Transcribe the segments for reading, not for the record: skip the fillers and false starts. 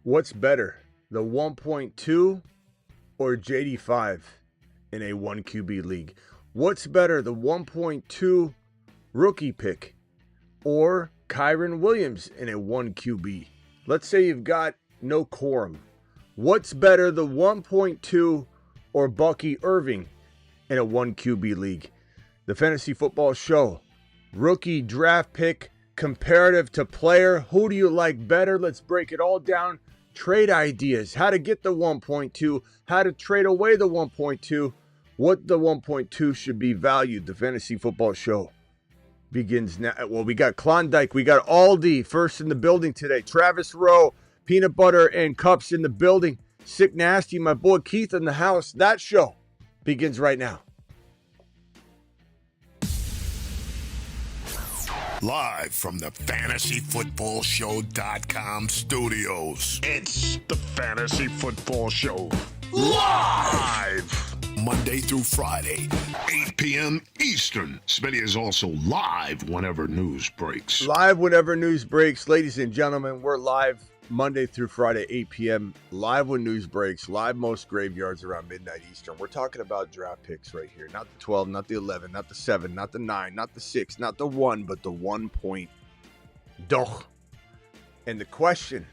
What's better, the 1.2 or JD5 in a 1 QB league? What's better, the 1.2 rookie pick or Kyren Williams in a 1 QB? Let's say you've got no quorum. What's better, the 1.2 or Bucky Irving in a 1 QB league? The Fantasy Football Show, rookie draft pick, comparative to player. Who do you like better? Let's break it all down. Trade ideas, how to get the 1.2, how to trade away the 1.2, what the 1.2 should be valued. The Fantasy Football Show begins now. Well, we got Klondike, we got Aldi first in the building today. Travis Rowe, peanut butter and cups in the building. Sick Nasty, my boy Keith in the house. That show begins right now. Live from the FantasyFootballShow.com studios. It's the Fantasy Football Show. Live! Monday through Friday, 8 p.m. Eastern. Smitty is also live whenever news breaks. Live whenever news breaks. Ladies and gentlemen, we're live Monday through Friday, 8 p.m. Live when news breaks. Live most graveyards around midnight Eastern. We're talking about draft picks right here. Not the 12, not the 11, not the 7, not the 9, not the 6, not the 1, but the 1.2. And the question,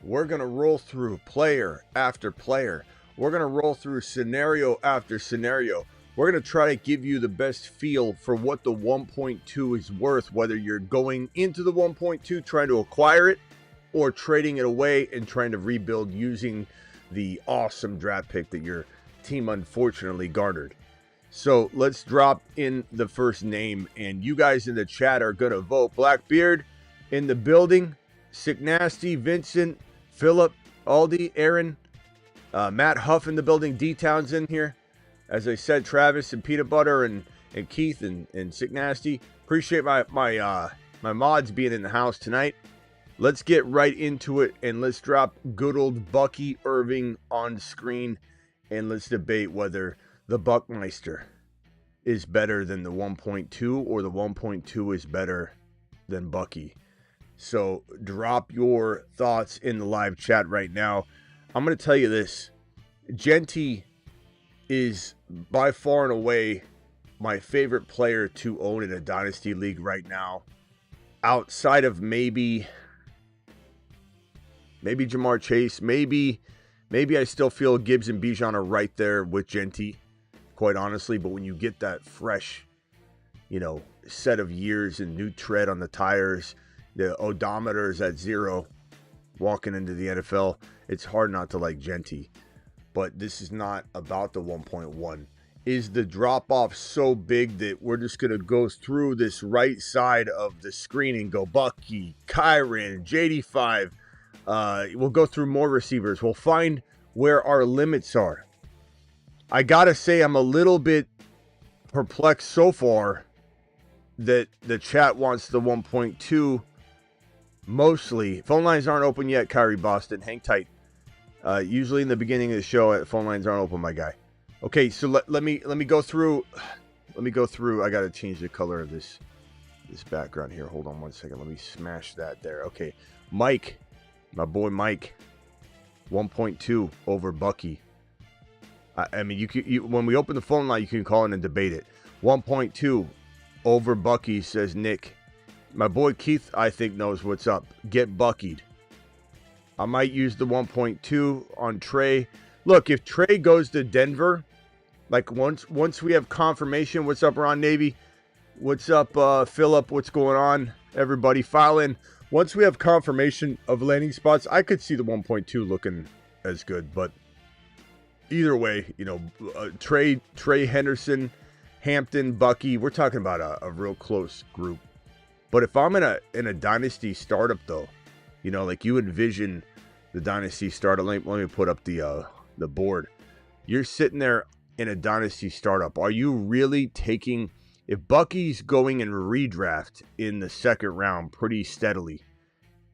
we're going to roll through player after player. We're going to roll through scenario after scenario. We're going to try to give you the best feel for what the 1.2 is worth, whether you're going into the 1.2 trying to acquire it, or trading it away and trying to rebuild using the awesome draft pick that your team unfortunately garnered. So let's drop in the first name, and you guys in the chat are going to vote. Blackbeard in the building, Sick Nasty, Vincent, Philip, Aldi, Aaron, Matt Huff in the building, D-Town's in here. As I said, Travis and Peanut Butter and Keith and Sick Nasty. Appreciate my mods being in the house tonight. Let's get right into it, and let's drop good old Bucky Irving on screen, and let's debate whether the Buckmeister is better than the 1.2 or the 1.2 is better than Bucky. So drop your thoughts in the live chat right now. I'm going to tell you this. Genty is by far and away my favorite player to own in a Dynasty League right now. Outside of maybe Jamar Chase, maybe I still feel Gibbs and Bijan are right there with Genty, quite honestly. But when you get that fresh, set of years and new tread on the tires, the odometer is at 0, walking into the NFL, it's hard not to like Genty. But this is not about the 1.1. Is the drop-off so big that we're just going to go through this right side of the screen and go Bucky, Kyren, JD5, we'll go through more receivers. We'll find where our limits are. I gotta say, I'm a little bit perplexed so far that the chat wants the 1.2 mostly. Phone lines aren't open yet, Kyrie Boston. Hang tight. Usually in the beginning of the show, phone lines aren't open, my guy. Okay, so let me go through. Let me go through. I gotta change the color of this background here. Hold on one second. Let me smash that there. Okay, Mike. My boy Mike, 1.2 over Bucky. I mean, when we open the phone line, you can call in and debate it. 1.2 over Bucky, says Nick. My boy Keith, I think, knows what's up. Get Buckied. I might use the 1.2 on Trey. Look, if Trey goes to Denver, like once we have confirmation, what's up, Ron Navy? What's up, Philip? What's going on? Everybody, file in. Once we have confirmation of landing spots, I could see the 1.2 looking as good. But either way, Trey Henderson, Hampton, Bucky, we're talking about a real close group. But if I'm in a dynasty startup, though, like you envision the dynasty startup. Let me put up the board. You're sitting there in a dynasty startup. Are you really taking? If Bucky's going in redraft in the second round pretty steadily,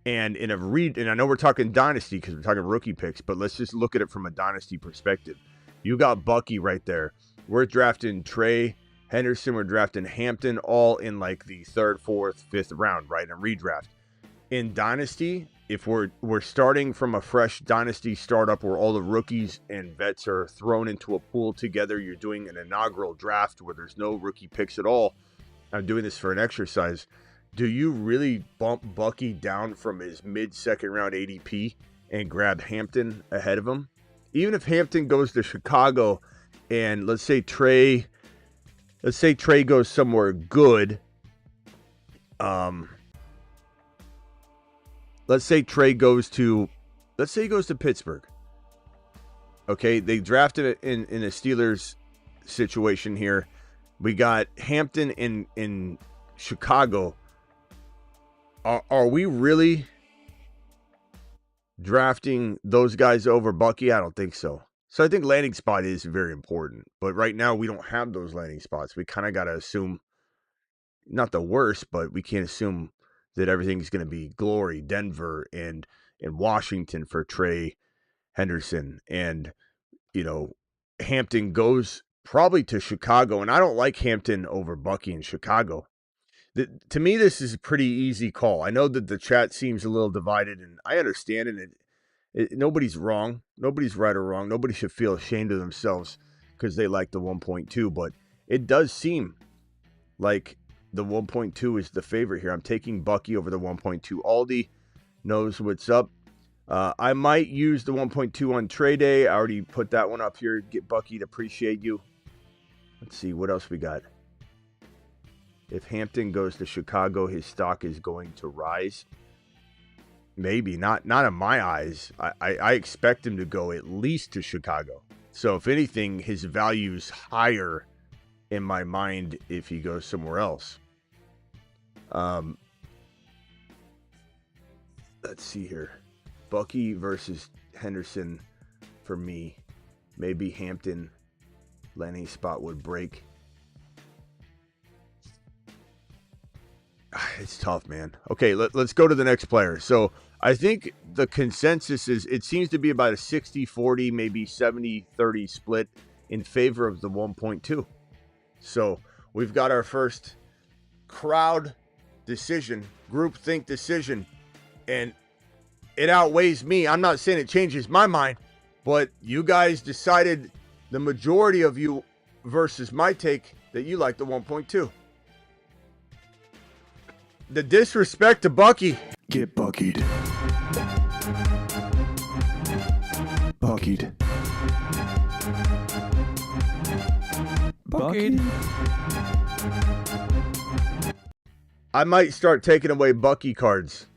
and and I know we're talking dynasty because we're talking rookie picks, but let's just look at it from a dynasty perspective. You got Bucky right there. We're drafting Trey Henderson, we're drafting Hampton, all in like the 3rd, 4th, 5th round, right, in redraft. in Dynasty, if we're starting from a fresh Dynasty startup where all the rookies and vets are thrown into a pool together, you're doing an inaugural draft where there's no rookie picks at all. I'm doing this for an exercise. Do you really bump Bucky down from his mid-second round ADP and grab Hampton ahead of him? Even if Hampton goes to Chicago and let's say Trey goes somewhere good. Let's say he goes to Pittsburgh. Okay, they drafted it in a Steelers situation here. We got Hampton in Chicago. Are we really drafting those guys over Bucky? I don't think so. So I think landing spot is very important. But right now we don't have those landing spots. We kind of got to assume, not the worst, but we can't assume that everything's going to be glory. Denver and Washington for Trey Henderson. And, Hampton goes probably to Chicago. And I don't like Hampton over Bucky in Chicago. To me, this is a pretty easy call. I know that the chat seems a little divided, and I understand it. Nobody's wrong. Nobody's right or wrong. Nobody should feel ashamed of themselves because they like the 1.2. But it does seem like the 1.2 is the favorite here. I'm taking Bucky over the 1.2. Aldi knows what's up. I might use the 1.2 on Trey Day. I already put that one up here. Get Bucky to appreciate you. Let's see what else we got. If Hampton goes to Chicago, his stock is going to rise. Maybe not in my eyes. I expect him to go at least to Chicago. So if anything, his value's higher in my mind if he goes somewhere else. Let's see here. Bucky versus Henderson for me. Maybe Hampton landing spot would break. It's tough, man. Okay, let's go to the next player. So I think the consensus is it seems to be about a 60-40, maybe 70-30 split in favor of the 1.2. So we've got our first crowd decision, groupthink decision, and it outweighs me. I'm not saying it changes my mind, but you guys decided, the majority of you versus my take, that you like the 1.2. The disrespect to Bucky. Get buckied. Buckied. Buckied. I might start taking away Bucky cards.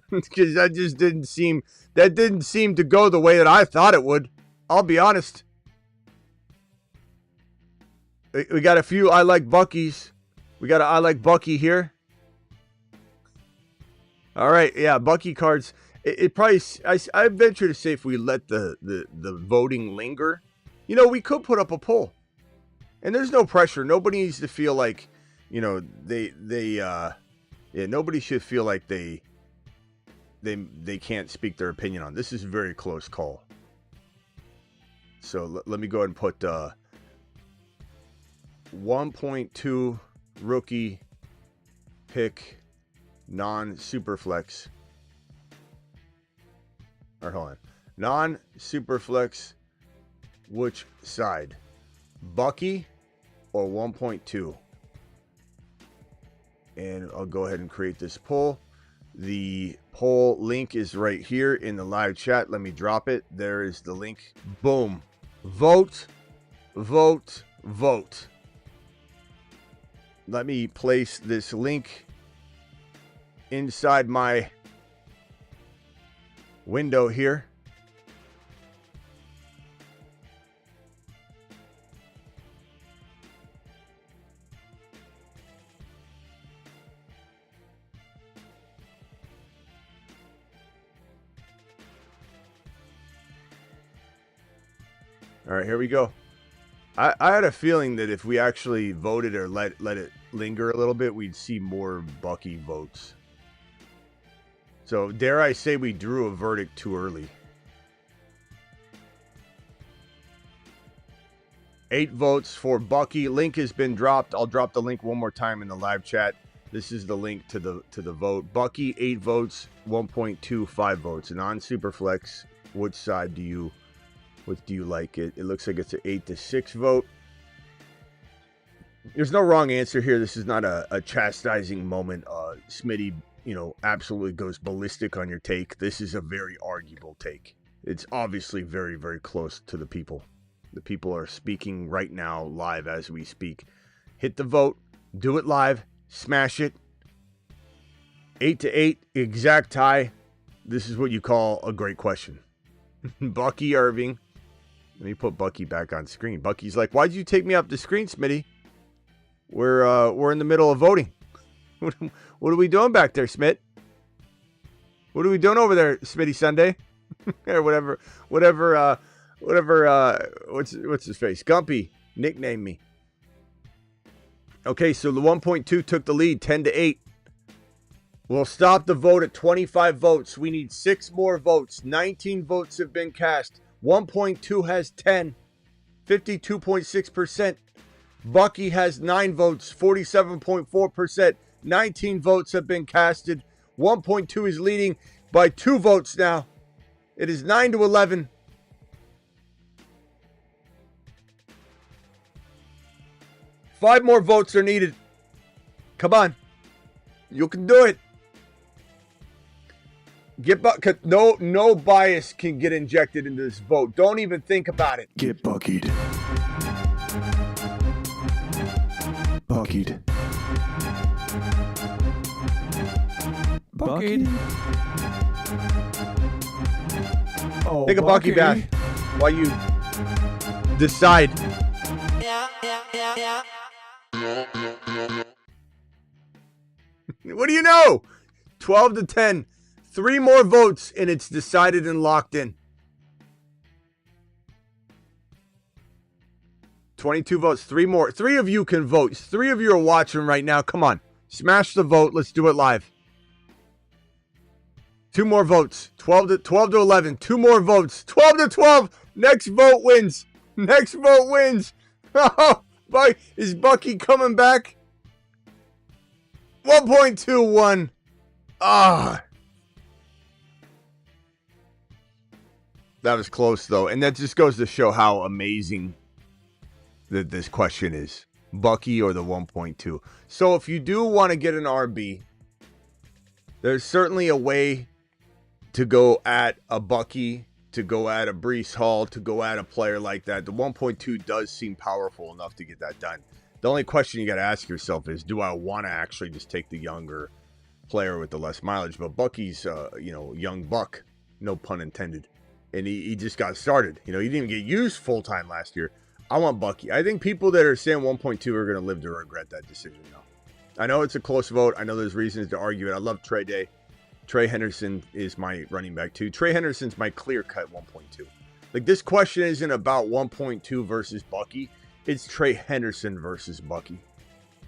Because that didn't seem to go the way that I thought it would. I'll be honest. We got a few I like Buckies. We got a I like Bucky here. All right, yeah, Bucky cards. It probably, I venture to say, if we let the voting linger, we could put up a poll, and there's no pressure. Nobody needs to feel like, nobody should feel like they can't speak their opinion on this. Is a very close call. So let me go ahead and put 1.2 rookie pick. Non-superflex. Or hold on. Non-superflex. Which side? Bucky or 1.2? And I'll go ahead and create this poll. The poll link is right here in the live chat. Let me drop it. There is the link. Boom. Vote. Vote. Vote. Let me place this link inside my window here. All right, here we go. I had a feeling that if we actually voted or let it linger a little bit, we'd see more Bucky votes. So, dare I say we drew a verdict too early. 8 votes for Bucky. Link has been dropped. I'll drop the link one more time in the live chat. This is the link to the vote. Bucky 8 votes, 1.2 5 votes. Non-Superflex, which side do you like? It looks like it's an 8-6 vote. There's no wrong answer here. This is not a chastising moment. Smitty, absolutely goes ballistic on your take. This is a very arguable take. It's obviously very, very close to the people. The people are speaking right now, live as we speak. Hit the vote. Do it live. Smash it. 8-8, exact tie. This is what you call a great question. Bucky Irving. Let me put Bucky back on screen. Bucky's like, why'd you take me off the screen, Smitty? We're in the middle of voting. What are we doing back there, Smit? What are we doing over there, Smitty Sunday? Or whatever. What's his face? Gumpy nicknamed me. Okay, so the 1.2 took the lead, 10-8. We'll stop the vote at 25 votes. We need 6 more votes. 19 votes have been cast. 1.2 has 10, 52.6%. Bucky has 9 votes, 47.4%. 19 votes have been casted. 1.2 is leading by 2 votes now. It is 9-11. Five more votes are needed. Come on. You can do it. No bias can get injected into this vote. Don't even think about it. Get buckied. Buckied. Buckied. Oh, Take a Bucky bath while you decide. What do you know? 12-10. 3 more votes and it's decided and locked in. 22 votes. 3 more. 3 of you can vote. 3 of you are watching right now. Come on. Smash the vote. Let's do it live. 2 more votes. 12-11. 2 more votes. 12-12. Next vote wins. Next vote wins. Oh, is Bucky coming back? 1.21. That was close, though. And that just goes to show how amazing that this question is. Bucky or the 1.2. So if you do want to get an RB, there's certainly a way to go at a Bucky, to go at a Breece Hall, to go at a player like that. The 1.2 does seem powerful enough to get that done. The only question you got to ask yourself is, do I want to actually just take the younger player with the less mileage? But Bucky's, young buck, no pun intended. And he just got started. He didn't even get used full-time last year. I want Bucky. I think people that are saying 1.2 are going to live to regret that decision, though. I know it's a close vote. I know there's reasons to argue it. I love Trey Day. Trey Henderson is my running back, too. Trey Henderson's my clear-cut 1.2. Like, this question isn't about 1.2 versus Bucky. It's Trey Henderson versus Bucky.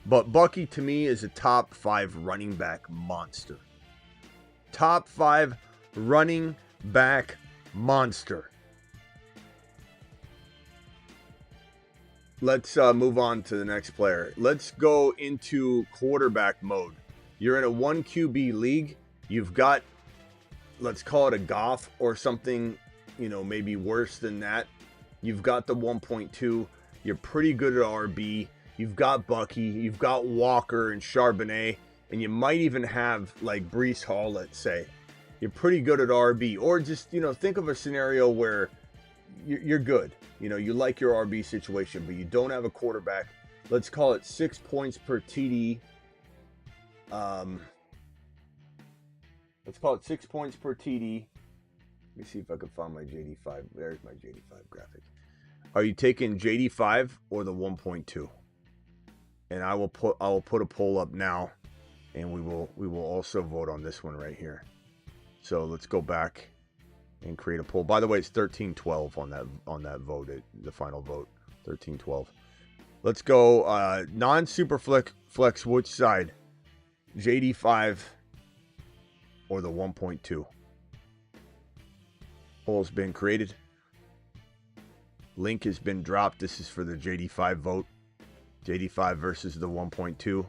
But Bucky, to me, is a top 5 running back monster. Top 5 running back monster. Let's move on to the next player. Let's go into quarterback mode. You're in a 1 QB league. You've got, let's call it a Goff or something, maybe worse than that. You've got the 1.2. You're pretty good at RB. You've got Bucky. You've got Walker and Charbonnet. And you might even have, like, Breece Hall, let's say. You're pretty good at RB. Or just, think of a scenario where you're good. You like your RB situation, but you don't have a quarterback. Let's call it 6 points per TD. Let's call it 6 points per TD. Let me see if I can find my JD5. There's my JD5 graphic. Are you taking JD5 or the 1.2? And I will put a poll up now, and we will also vote on this one right here. So let's go back and create a poll. By the way, it's 13-12 on that vote, the final vote. 13-12. Let's go non-super flex. Which side? JD5 or the 1.2? Poll's been created. Link has been dropped. This is for the JD5 vote. JD5 versus the 1.2.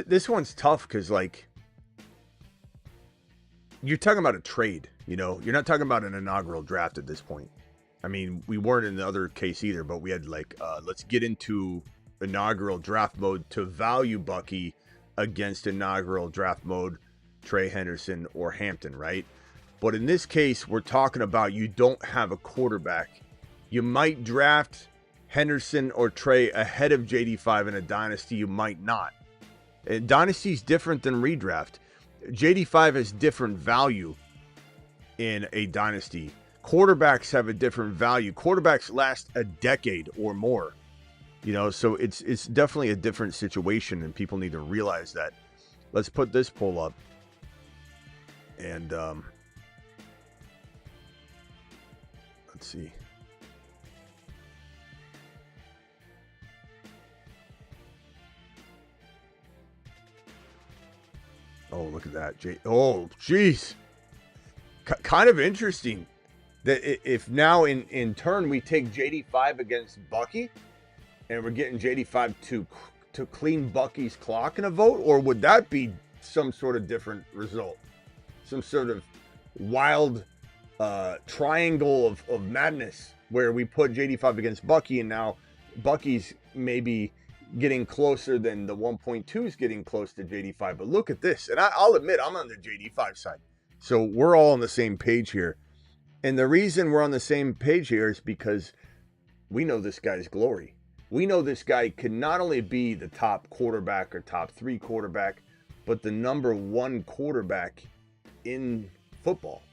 This one's tough because, like, you're talking about a trade, you know? You're not talking about an inaugural draft at this point. I mean, we weren't in the other case either, but we had, like, let's get into inaugural draft mode to value Bucky against inaugural draft mode, Trey Henderson or Hampton, right? But in this case, we're talking about you don't have a quarterback. You might draft Henderson or Trey ahead of JD5 in a dynasty. You might not. Dynasty is different than redraft. JD5 has different value in a dynasty. Quarterbacks have a different value. Quarterbacks last a decade or more. You know, so it's definitely a different situation, and people need to realize that. Let's put this poll up. And let's see. Oh, look at that. Oh, jeez. Kind of interesting that if now in turn we take JD5 against Bucky and we're getting JD5 to clean Bucky's clock in a vote, or would that be some sort of different result? Some sort of wild triangle of madness where we put JD5 against Bucky, and now Bucky's maybe getting closer than the 1.2 is getting close to JD5. But look at this. And I'll admit, I'm on the JD5 side. So we're all on the same page here. And the reason we're on the same page here is because we know this guy's glory. We know this guy can not only be the top quarterback or top 3 quarterback, but the number 1 quarterback in football.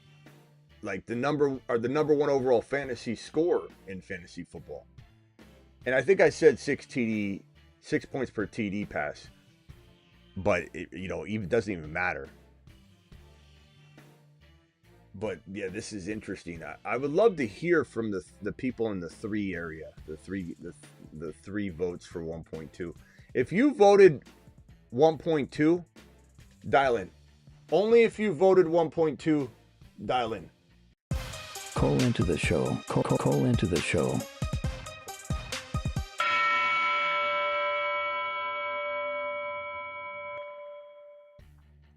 Like the number 1 overall fantasy scorer in fantasy football. And I think I said 6 points per TD pass, but it doesn't even matter. But yeah, this is interesting. I would love to hear from the people in the 3 area, the three votes for 1.2. If you voted 1.2, dial in. Only if you voted 1.2, dial in. Call into the show. Call into the show.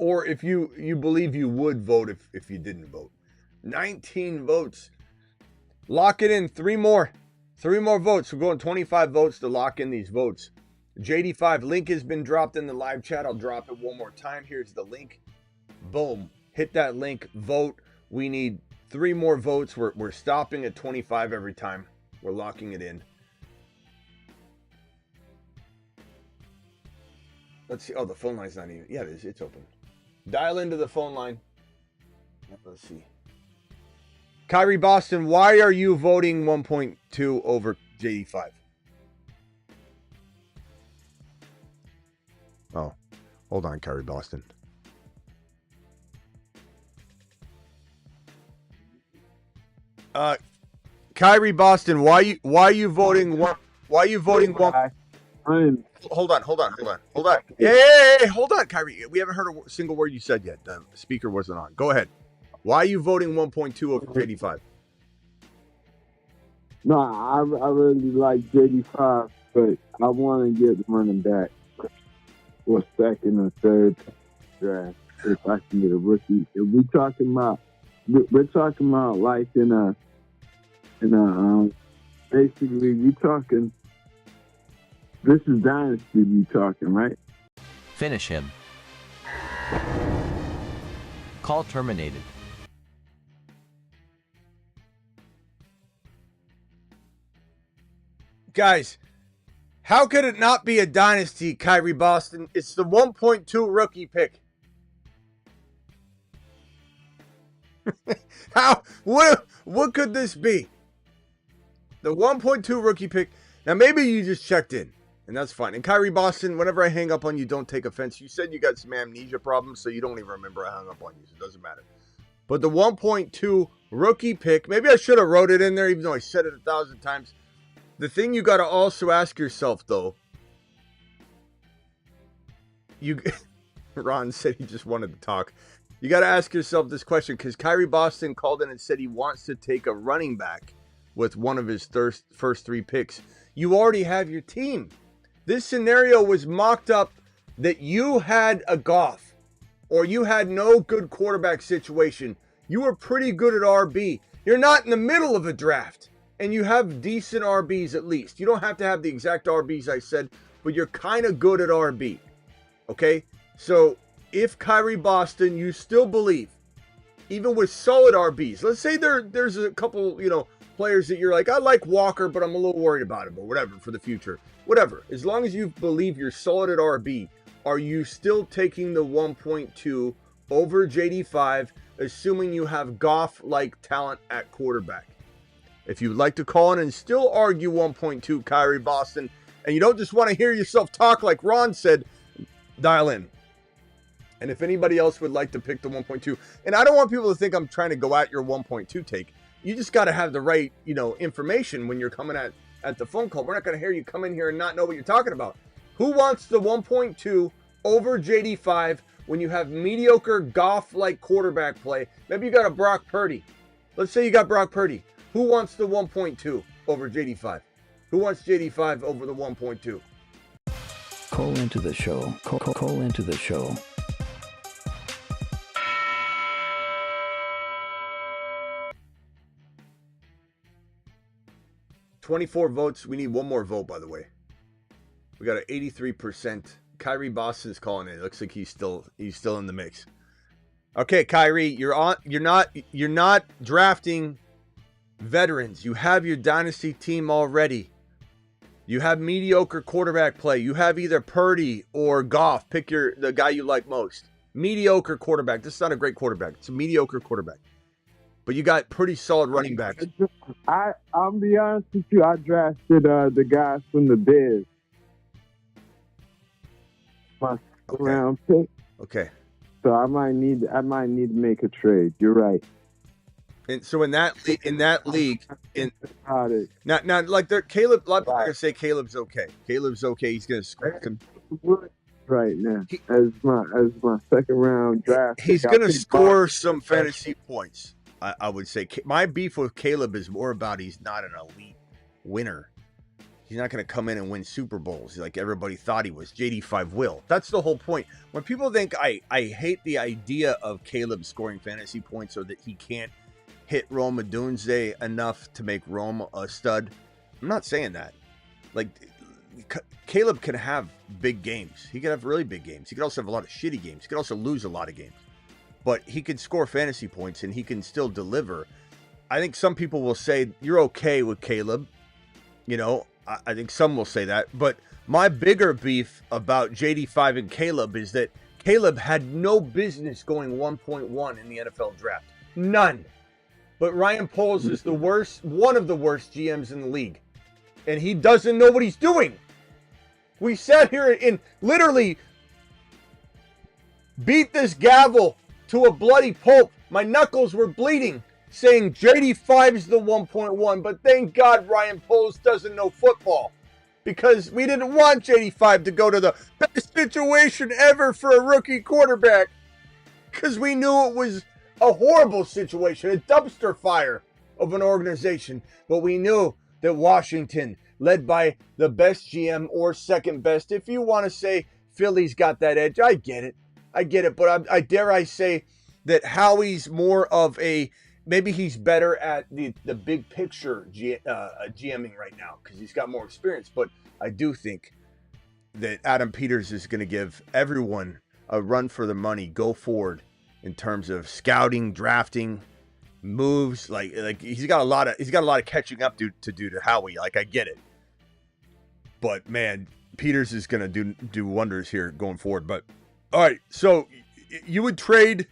Or if you believe you would vote if you didn't vote. 19 votes. Lock it in. 3 more. 3 more votes. We're going 25 votes to lock in these votes. JD5 link has been dropped in the live chat. I'll drop it one more time. Here's the link. Boom. Hit that link. Vote. We need 3 more votes. We're stopping at 25 every time. We're locking it in. Let's see. Oh, the phone line's not even. Yeah, it is. It's open. Dial into the phone line. Let's see. Kyrie Boston, why are you voting 1.2 over JD5? Oh, hold on, Kyrie Boston. Kyrie Boston, why you voting one? Why are you voting one? Hold on. Hey, hold on, Kyrie. We haven't heard a single word you said yet. The speaker wasn't on. Go ahead. Why are you voting 1.2 over JD5? No, I really like JD5, but I want to get the running back for second or third draft if I can get a rookie. If we're talking about like in a basically we talking. This is dynasty we talking, right? Finish him. Call terminated. Guys, how could it not be a dynasty, Kyrie Boston? It's the 1.2 rookie pick. What could this be? The 1.2 rookie pick. Now, maybe you just checked in, and that's fine. And Kyrie Boston, whenever I hang up on you, don't take offense. You said you got some amnesia problems, so you don't even remember I hung up on you, so it doesn't matter. But the 1.2 rookie pick, maybe I should have wrote it in there, even though I said it 1,000 times. The thing you got to also ask yourself, though, Ron said he just wanted to talk. You got to ask yourself this question, because Kyrie Boston called in and said he wants to take a running back with one of his first 3 picks. You already have your team. This scenario was mocked up that you had a Goff or you had no good quarterback situation, you were pretty good at RB. You're not in the middle of a draft, and you have decent RBs at least. You don't have to have the exact RBs I said, but you're kind of good at RB. Okay? So if Kyrie Boston, you still believe, even with solid RBs, let's say there's a couple, players that you're like, I like Walker, but I'm a little worried about him, or whatever for the future. Whatever. As long as you believe you're solid at RB, are you still taking the 1.2 over JD5, assuming you have Goff-like talent at quarterback? If you'd like to call in and still argue 1.2 Kyrie Boston, and you don't just want to hear yourself talk like Ron said, dial in. And if anybody else would like to pick the 1.2, and I don't want people to think I'm trying to go at your 1.2 take. You just got to have the right, information when you're coming at the phone call. We're not going to hear you come in here and not know what you're talking about. Who wants the 1.2 over JD5 when you have mediocre Goff-like quarterback play? Maybe you got a Brock Purdy. Let's say you got Brock Purdy. Who wants the 1.2 over JD5? Who wants JD5 over the 1.2? Call into the show. Call into the show. 24 votes. We need one more vote, by the way. We got an 83%. Kyrie Boston's calling it. Looks like he's still in the mix. Okay, Kyrie, you're not drafting veterans. You have your dynasty team already. You have mediocre quarterback play. You have either Purdy or Goff. Pick the guy you like most. Mediocre quarterback. This is not a great quarterback. It's a mediocre quarterback. But you got pretty solid running backs. I'll be honest with you. I drafted the guys from the Bears. My round pick. Okay. So I might need to make a trade. You're right. And so in that league, now like Caleb, a lot of people are gonna say Caleb's okay. Caleb's okay. He's gonna score. Right now, as my second round draft, he's gonna score some fantasy points. I would say my beef with Caleb is more about he's not an elite winner. He's not going to come in and win Super Bowls like everybody thought he was. JD5 will. That's the whole point. When people think I hate the idea of Caleb scoring fantasy points or that he can't hit Rome Odunze enough to make Rome a stud, I'm not saying that. Like, Caleb can have big games. He can have really big games. He could also have a lot of shitty games. He could also lose a lot of games. But he can score fantasy points and he can still deliver. I think some people will say, you're okay with Caleb. I think some will say that. But my bigger beef about JD5 and Caleb is that Caleb had no business going 1.1 in the NFL draft. None. But Ryan Poles is one of the worst GMs in the league. And he doesn't know what he's doing. We sat here and literally beat this gavel to a bloody pulp. My knuckles were bleeding, saying JD5 is the 1.1, but thank God Ryan Poles doesn't know football, because we didn't want JD5 to go to the best situation ever for a rookie quarterback, because we knew it was a horrible situation, a dumpster fire of an organization. But we knew that Washington, led by the best GM or second best, if you want to say Philly's got that edge, I get it, but I dare say that Howie's more of maybe he's better at the big picture GMing right now because he's got more experience. But I do think that Adam Peters is going to give everyone a run for the money, go forward in terms of scouting, drafting, moves. Like he's got a lot of catching up to do to Howie. Like, I get it, but man, Peters is going to do wonders here going forward. But all right, so you would trade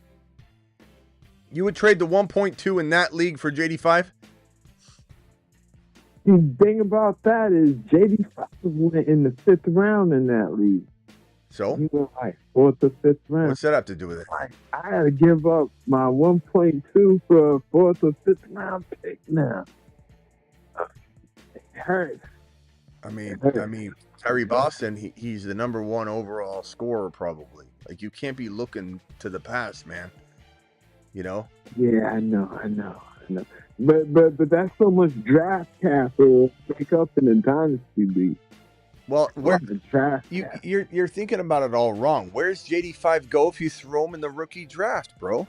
the 1.2 in that league for JD5? The thing about that is JD5 went in the 5th round in that league. So? He went like 4th or 5th round. What's that have to do with it? I had to give up my 1.2 for a 4th or 5th round pick now. It hurts. I mean, Kyrie Boston, he's the number 1 overall scorer probably. Like, you can't be looking to the past, man. Yeah, I know. But that's so much draft capital to pick up in the dynasty league. Well, where the draft. you're thinking about it all wrong. Where's JD5 go if you throw him in the rookie draft, bro?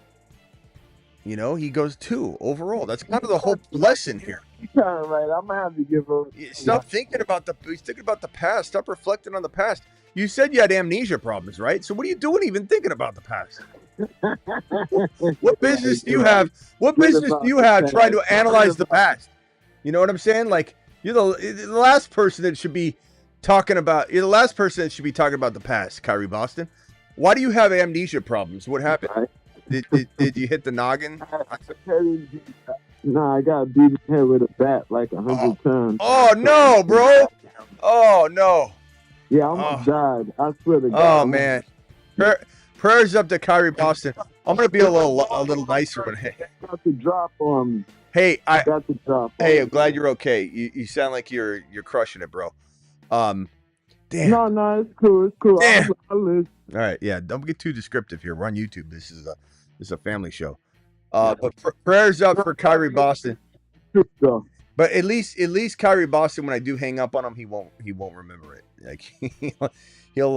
You know, he goes 2 overall. That's kind of the whole lesson here. You're kind of right. I'm gonna have to give up. Stop thinking about the past. Stop reflecting on the past. You said you had amnesia problems, right? So what are you doing even thinking about the past? What business do you have? What business do you have trying to analyze the past? You know what I'm saying? Like, you're the last person that should be talking about. You're the last person that should be talking about the past, Kyrie Boston. Why do you have amnesia problems? What happened? Did you hit the noggin? No, I got beat in the head with a bat like 100 times. Oh no, bro! Oh no! Yeah, I almost died. I swear to God. Oh man! Prayers up to Kyrie Boston. I'm gonna be a little nicer when Got the drop on me. Hey, Got the drop. Hey, I'm glad you're okay. You sound like you're crushing it, bro. Damn. No, it's cool. It's cool. Damn. I'll listen. All right, yeah. Don't get too descriptive here. We're on YouTube. This is a family show. But prayers up for Kyrie Boston. But at least Kyrie Boston, when I do hang up on him, he won't remember it. Like he'll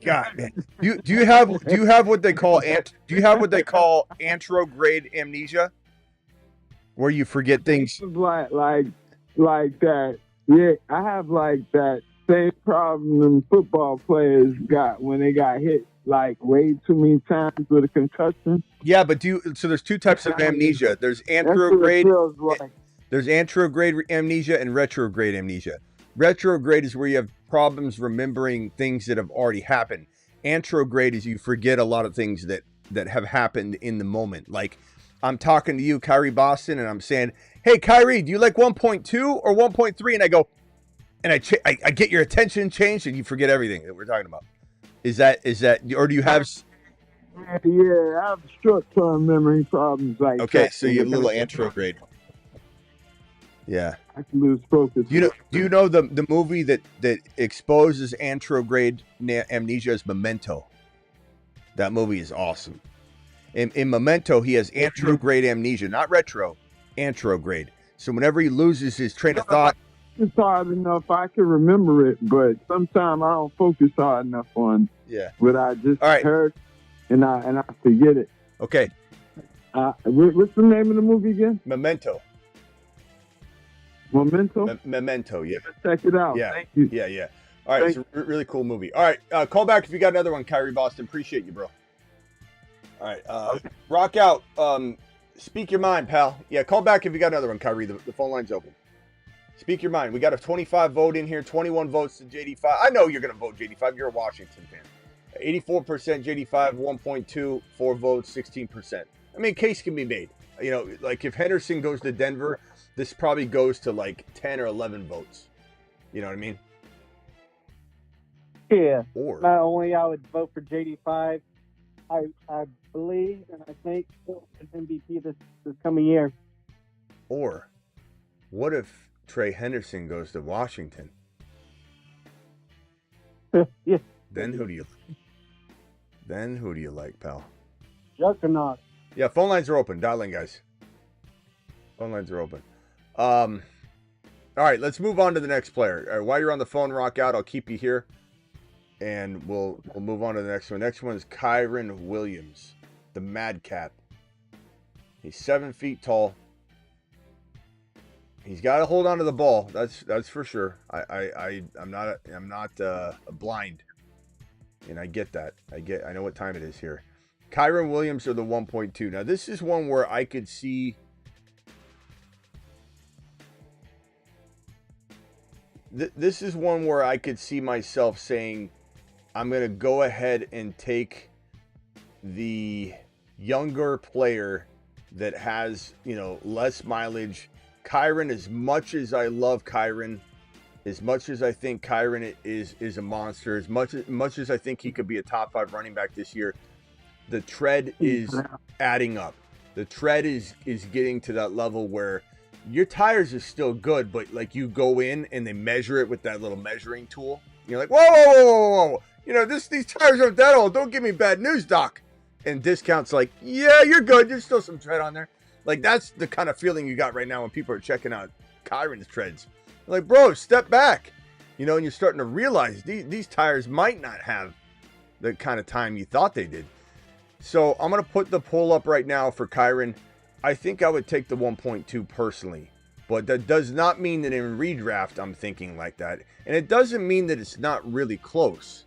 God, man. Do you have what they call anterograde amnesia, where you forget things? Like that. Yeah, I have like that same problem them football players got when they got hit like way too many times with a concussion. Yeah, but so there's 2 types of amnesia. There's anterograde. Like. There's anterograde amnesia and retrograde amnesia. Retrograde is where you have problems remembering things that have already happened. Anterograde is you forget a lot of things that have happened in the moment. Like, I'm talking to you, Kyrie Boston, and I'm saying, "Hey, Kyrie, do you like 1.2 or 1.3?" And I go, and I get your attention changed, and you forget everything that we're talking about. Is that, or do you have? Yeah, I have short-term memory problems like that. Okay, so you have a little anterograde. Yeah. I can lose focus. Do you know the movie that exposes anterograde amnesia is Memento? That movie is awesome. In Memento, he has anterograde amnesia, not retro, anterograde. So whenever he loses his train of thought, it's hard enough I can remember it, but sometimes I don't focus hard enough on what I just heard, and I forget it. Okay. What's the name of the movie again? Memento. Memento, yeah. Check it out. Yeah. Thank you. Yeah. All right, it's a really cool movie. All right, call back if you got another one, Kyrie Boston. Appreciate you, bro. All right, rock out. Speak your mind, pal. Yeah, call back if you got another one, Kyrie. The phone line's open. Speak your mind. We got a 25 vote in here, 21 votes to JD5. I know you're going to vote JD5. You're a Washington fan. 84% JD5, 1.2, 4 votes, 16%. I mean, case can be made. You know, like if Henderson goes to Denver, this probably goes to like 10 or 11 votes. You know what I mean? Yeah. Or not only I would vote for JD5, I believe and I think he's MVP this coming year. Or what if Trey Henderson goes to Washington? Yeah. Then who do you like, pal? Juggernaut. Yeah, phone lines are open. Dial in, guys. Phone lines are open. All right, let's move on to the next player. All right, while you're on the phone, rock out. I'll keep you here, and we'll move on to the next one. Next one is Kyren Williams, the Madcap. He's 7 feet tall. He's got to hold on to the ball. That's for sure. I'm not blind, and I get that. I know what time it is here. Kyren Williams are the 1.2. Now this is one where I could see. This is one where I could see myself saying, I'm going to go ahead and take the younger player that has, less mileage. Kyren, as much as I love Kyren, as much as I think Kyren is a monster, as much as I think he could be a top 5 running back this year, the tread is adding up. The tread is getting to that level where your tires are still good, but like you go in and they measure it with that little measuring tool. You're like, whoa. These tires aren't that old. Don't give me bad news, doc. And Discount's like, yeah, you're good. There's still some tread on there. Like, that's the kind of feeling you got right now when people are checking out Kyren's treads. They're like, bro, step back. You know, and you're starting to realize these tires might not have the kind of time you thought they did. So I'm going to put the poll up right now for Kyren. I think I would take the 1.2 personally, but that does not mean that in redraft I'm thinking like that. And it doesn't mean that it's not really close.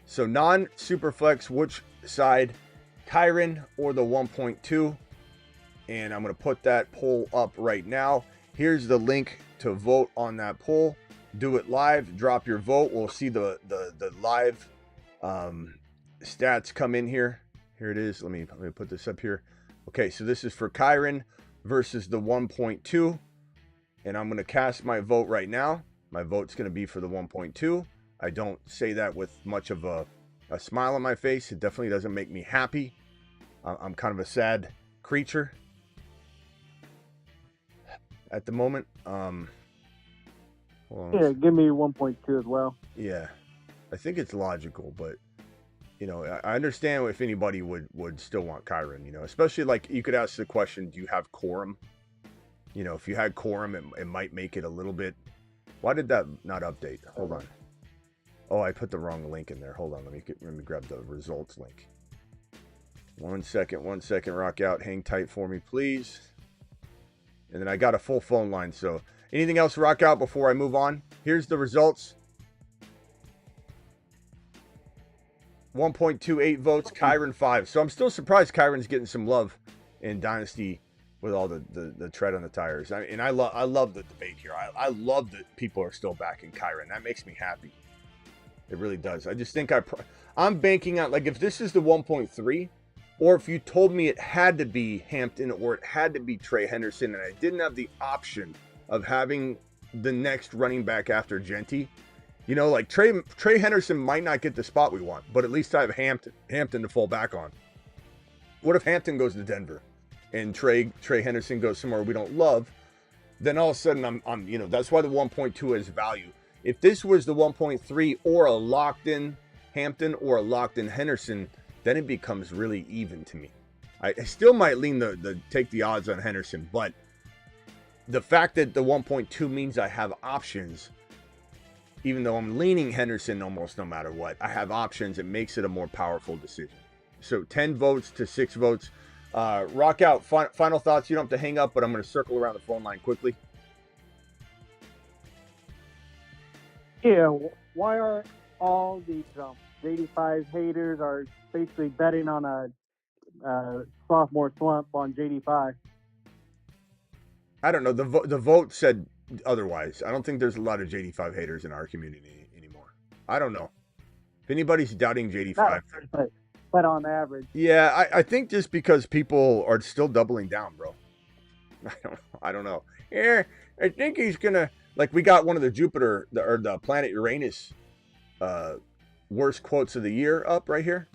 So non-Superflex, which side, Kyren or the 1.2? And I'm going to put that poll up right now. Here's the link to vote on that poll. Do it live. Drop your vote. We'll see the live stats come in here. Here it is. Let me put this up here. Okay, so this is for Kyren versus the 1.2. And I'm going to cast my vote right now. My vote's going to be for the 1.2. I don't say that with much of a smile on my face. It definitely doesn't make me happy. I'm kind of a sad creature at the moment. Yeah, give me 1.2 as well. Yeah, I think it's logical, but you know, I understand if anybody would still want Kyren, you know, especially like you could ask the question, do you have quorum? You know, if you had quorum, it might make it a little bit. Why did that not update? Hold on. Oh, I put the wrong link in there. Hold on, let me grab the results link. 1 second, rock out. Hang tight for me, please. And then I got a full phone line, so anything else rock out before I move on? Here's the results. 1.28 votes, Kyren 5. So I'm still surprised Kyren's getting some love in Dynasty with all the tread on the tires. I love the debate here. I love that people are still backing Kyren. That makes me happy. It really does. I just think I'm banking on, like, if this is the 1.3, or if you told me it had to be Hampton or it had to be Trey Henderson and I didn't have the option of having the next running back after Genty, you know, like Trey Henderson might not get the spot we want, but at least I have Hampton to fall back on. What if Hampton goes to Denver and Trey Henderson goes somewhere we don't love? Then all of a sudden I'm you know, that's why the 1.2 has value. If this was the 1.3 or a locked in Hampton or a locked in Henderson, then it becomes really even to me. I still might lean take the odds on Henderson, but the fact that the 1.2 means I have options, even though I'm leaning Henderson almost no matter what, I have options. It makes it a more powerful decision. So 10 votes to 6 votes. Rock out. Final thoughts. You don't have to hang up, but I'm going to circle around the phone line quickly. Yeah, why are all these JD5 haters are basically betting on a sophomore slump on JD5? I don't know. The vote said otherwise. I don't think there's a lot of JD5 haters in our community anymore. I don't know. If anybody's doubting JD5. But on average. Yeah, I think just because people are still doubling down, bro. I don't know. Yeah, I think he's going to, like, we got one of the Jupiter, or the planet Uranus worst quotes of the year up right here.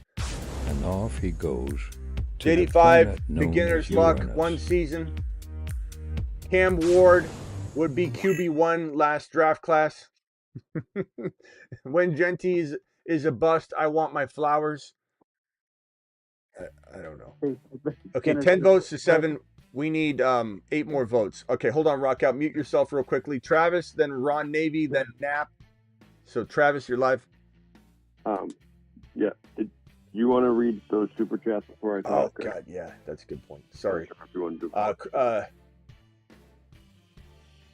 And off he goes. JD5, beginner's luck, 1 season. Cam Ward would be QB1 last draft class. When Genty is a bust, I want my flowers. I don't know. Okay, 10 votes to 7. We need 8 more votes. Okay, hold on, Rock Out. Mute yourself real quickly. Travis, then Ron Navy, then Knapp. So, Travis, you're live. Yeah. Did you want to read those super chats before I talk? Oh, God, yeah. That's a good point. Sorry.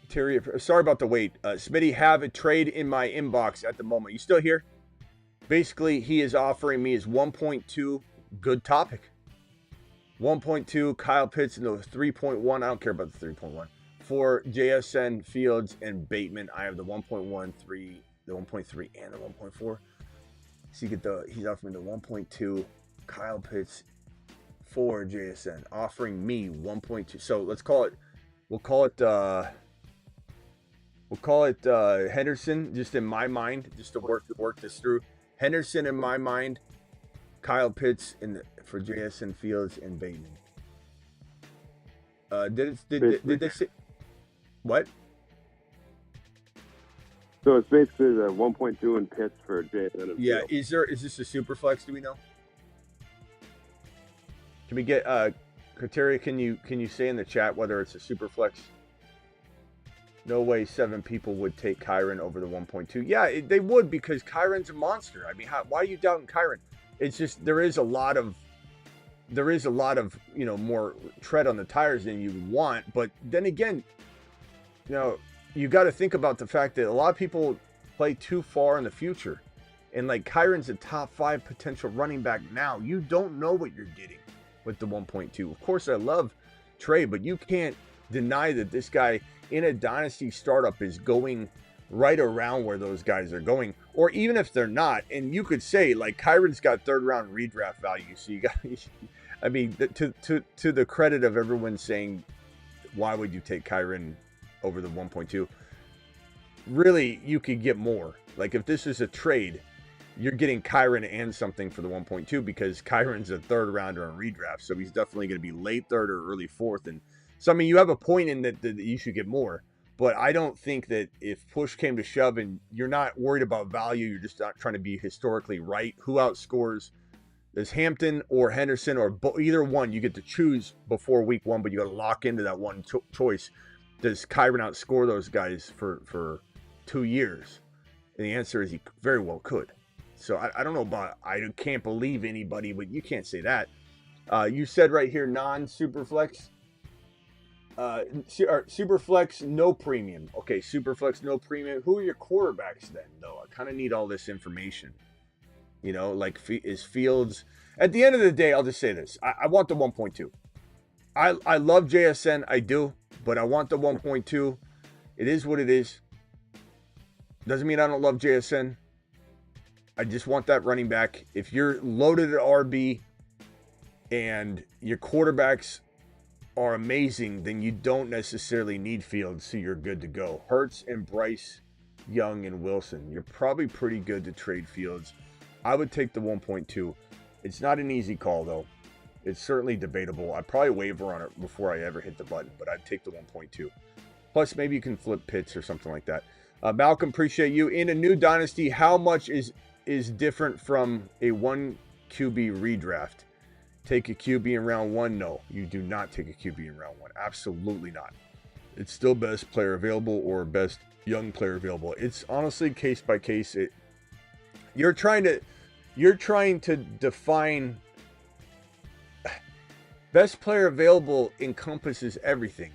Terry, sorry about the wait. Smitty, have a trade in my inbox at the moment. You still here? Basically, he is offering me his 1.2 good topic. 1.2 Kyle Pitts and the 3.1. I don't care about the 3.1 for JSN, Fields, and Bateman. I have the 1.13, the 1.3, and the 1.4. So you get he's offering the 1.2 Kyle Pitts for JSN, offering me 1.2. So let's call it. We'll call it Henderson, just in my mind, just to work this through. Henderson in my mind, Kyle Pitts for JSN, Fields, and Bateman. Did they say what? So it's basically the 1.2 in Pitts for JSN. Yeah, is this a super flex? Do we know? Can we get criteria? Can you say in the chat whether it's a super flex? No way 7 people would take Kyren over the 1.2. Yeah, they would, because Kyren's a monster. I mean, why are you doubting Kyren? It's just there is a lot of more tread on the tires than you want. But then again, you got to think about the fact that a lot of people play too far in the future. And like Kyren's a top 5 potential running back now. You don't know what you're getting with the 1.2. Of course, I love Trey, but you can't deny that this guy in a dynasty startup is going right around where those guys are going, or even if they're not. And you could say like Kyren's got 3rd round redraft value. So you got, I mean, to the credit of everyone saying, why would you take Kyren over the 1.2? Really, you could get more. Like if this is a trade, you're getting Kyren and something for the 1.2, because Kyren's a 3rd rounder on redraft. So he's definitely going to be late 3rd or early 4th. And so, I mean, you have a point in that you should get more. But I don't think that if push came to shove and you're not worried about value, you're just not trying to be historically right. Who outscores? Is Hampton or Henderson or either one? You get to choose before week 1, but you got to lock into that one choice. Does Kyren outscore those guys for 2 years? And the answer is he very well could. So I don't know about, I can't believe anybody, but you can't say that. You said right here, non-Superflex. Superflex, no premium. Okay, Superflex, no premium. Who are your quarterbacks then, though? I kind of need all this information. Like, is Fields... At the end of the day, I'll just say this. I want the 1.2. I love JSN, I do, but I want the 1.2. It is what it is. Doesn't mean I don't love JSN. I just want that running back. If you're loaded at RB and your quarterbacks are amazing, then you don't necessarily need Fields, so you're good to go. Hurts and Bryce Young and Wilson. You're probably pretty good to trade Fields. I would take the 1.2. It's not an easy call, though. It's certainly debatable. I'd probably waver on it before I ever hit the button, but I'd take the 1.2. Plus, maybe you can flip Pitts or something like that. Malcolm, appreciate you. In a new dynasty, how much is different from a 1 QB redraft? Take a QB in round 1? No, you do not take a QB in round 1. Absolutely not. It's still best player available or best young player available. It's honestly case by case. You're trying to define. Best player available encompasses everything.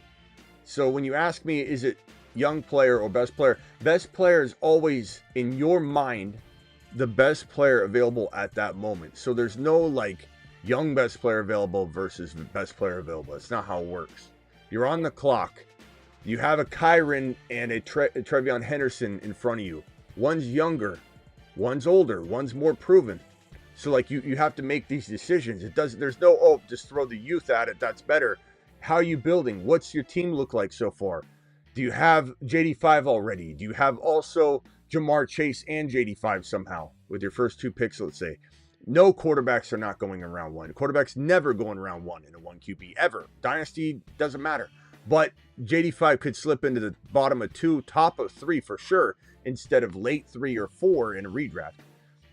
So when you ask me, is it young player or best player is always in your mind the best player available at that moment. So there's no like young best player available versus best player available. It's not how it works. You're on the clock. You have a Kyren and a Trevion Henderson in front of you. One's younger, one's older, one's more proven. So like you have to make these decisions. There's no, just throw the youth at it. That's better. How are you building? What's your team look like so far? Do you have JD5 already? Do you have also Jamar Chase and JD5 somehow with your first 2 picks, let's say? No, quarterbacks are not going in round 1. Quarterbacks never go in round 1 in a 1 QB ever. Dynasty doesn't matter. But JD5 could slip into the bottom of 2, top of 3 for sure, instead of late 3 or 4 in a redraft,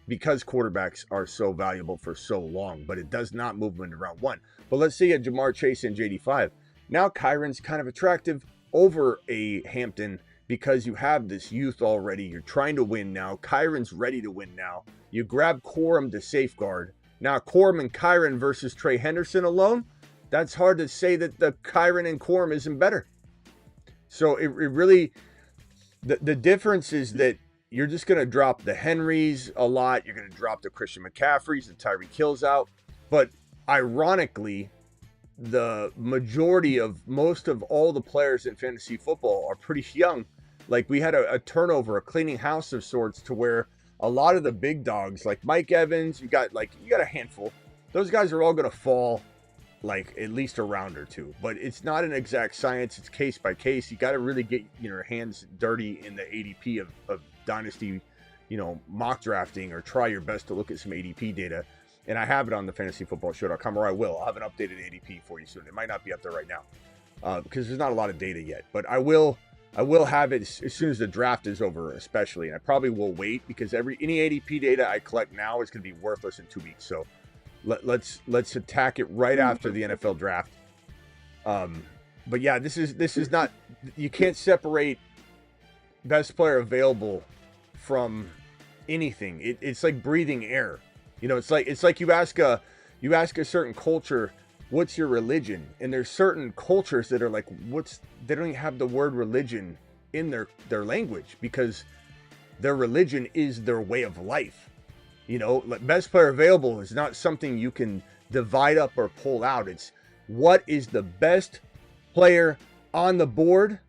because quarterbacks are so valuable for so long. But it does not move them into round 1. But let's say you had Jamar Chase and JD5. Now Kyren's kind of attractive over a Hampton because you have this youth already. You're trying to win now. Kyren's ready to win now. You grab Corum to safeguard. Now Corum and Kyren versus Trey Henderson alone, that's hard to say that the Kyren and Corum isn't better. So it really, the difference is that you're just going to drop the Henrys a lot. You're going to drop the Christian McCaffreys, the Tyreek Hills out. But ironically, the majority of most of all the players in fantasy football are pretty young. Like we had a turnover, a cleaning house of sorts, to where a lot of the big dogs like Mike Evans, you got a handful. Those guys are all going to fall like at least a round or 2, but it's not an exact science. It's case by case. You got to really get your hands dirty in the ADP of dynasty, mock drafting, or try your best to look at some ADP data. And I have it on the fantasyfootballshow.com, or I will. I'll have an updated ADP for you soon. It might not be up there right now because there's not a lot of data yet, but I will have it as soon as the draft is over, especially. And I probably will wait because any ADP data I collect now is going to be worthless in 2 weeks. So let's attack it right after the NFL draft. But yeah, this is not, you can't separate best player available from anything. It's like breathing air. You know, it's like you ask a certain culture, what's your religion? And there's certain cultures that are like, they don't even have the word religion in their language, because their religion is their way of life. You know, best player available is not something you can divide up or pull out. It's what is the best player on the board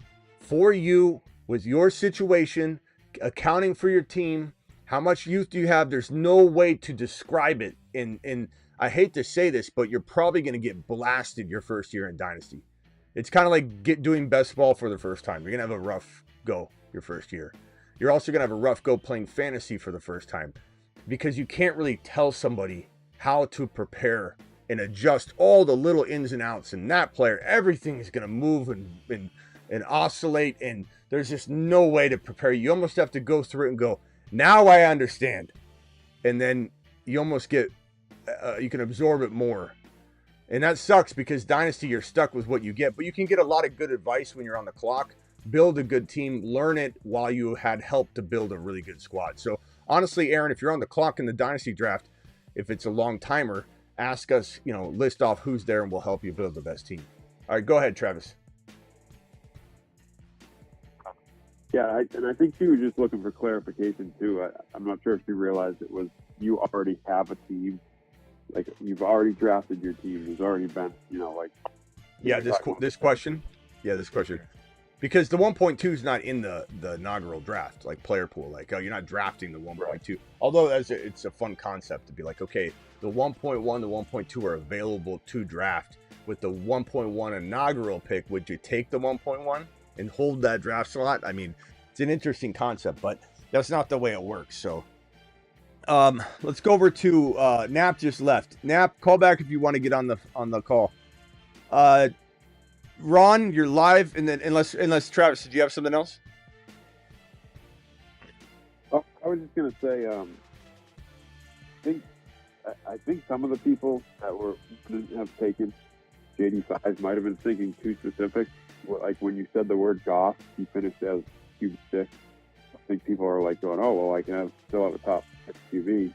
for you with your situation, accounting for your team. How much youth do you have? There's no way to describe it. And I hate to say this, but you're probably going to get blasted your first year in Dynasty. It's kind of like doing best ball for the first time. You're going to have a rough go your first year. You're also going to have a rough go playing fantasy for the first time, because you can't really tell somebody how to prepare and adjust all the little ins and outs. And that player, everything is going to move and oscillate. And there's just no way to prepare. You almost have to go through it and go, now I understand. And then you almost get, you can absorb it more. And that sucks, because Dynasty, you're stuck with what you get. But you can get a lot of good advice when you're on the clock. Build a good team. Learn it while you had help to build a really good squad. So honestly, Aaron, if you're on the clock in the Dynasty draft, if it's a long timer, ask us, list off who's there and we'll help you build the best team. All right, go ahead, Travis. Yeah, and I think she was just looking for clarification too. I'm not sure if she realized it was you already have a team, like you've already drafted your team. There's already been, this question. Yeah, this question. Because the 1.2 is not in the inaugural draft, like player pool. Like, you're not drafting the 1.2. Right. Although it's a fun concept to be like, okay, the 1.1, the 1.2 are available to draft. With the 1.1 inaugural pick, would you take the 1.1 and hold that draft slot? I mean, it's an interesting concept, but that's not the way it works. So let's go over to Nap just left. Nap, call back if you want to get on the call. Ron, you're live, and then unless Travis, did you have something else? Oh, I was just gonna say, I think some of the people that wouldn't have taken JD5 might have been thinking too specific. Like when you said the word Goff, he finished as QB6. I think people are like going, oh well, I can still have a top QB.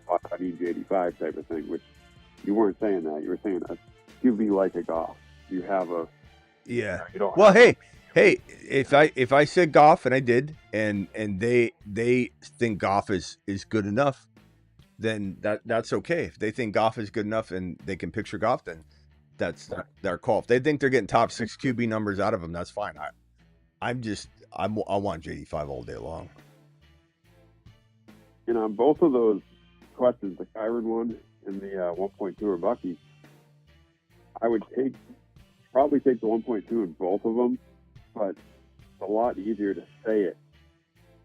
I need JD5 type of thing. Which you weren't saying that. You were saying a QB like a Goff. You have a well, hey, if I said Goff, and I did, and they think Goff is good enough, then that's okay. If they think Goff is good enough and they can picture Goff, then that's their call. If they think they're getting top 6 QB numbers out of him, that's fine. I want JD5 all day long. On both of those questions, the Kyren one and the 1.2 or Bucky, I would probably take the 1.2 in both of them, but it's a lot easier to say it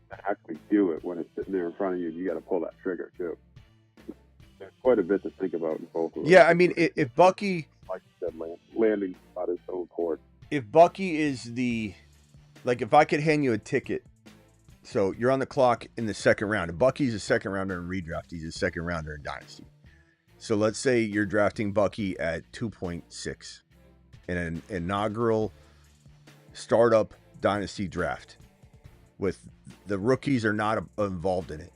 than actually do it when it's sitting there in front of you and you got to pull that trigger too. There's quite a bit to think about in both of them. Yeah, I mean, if Bucky, like you said, landing spot is so important. If Bucky is if I could hand you a ticket, so you're on the clock in the second round, and Bucky's a second rounder in redraft, he's a second rounder in Dynasty. So let's say you're drafting Bucky at 2.6. in an inaugural startup Dynasty draft with the rookies are not involved in it.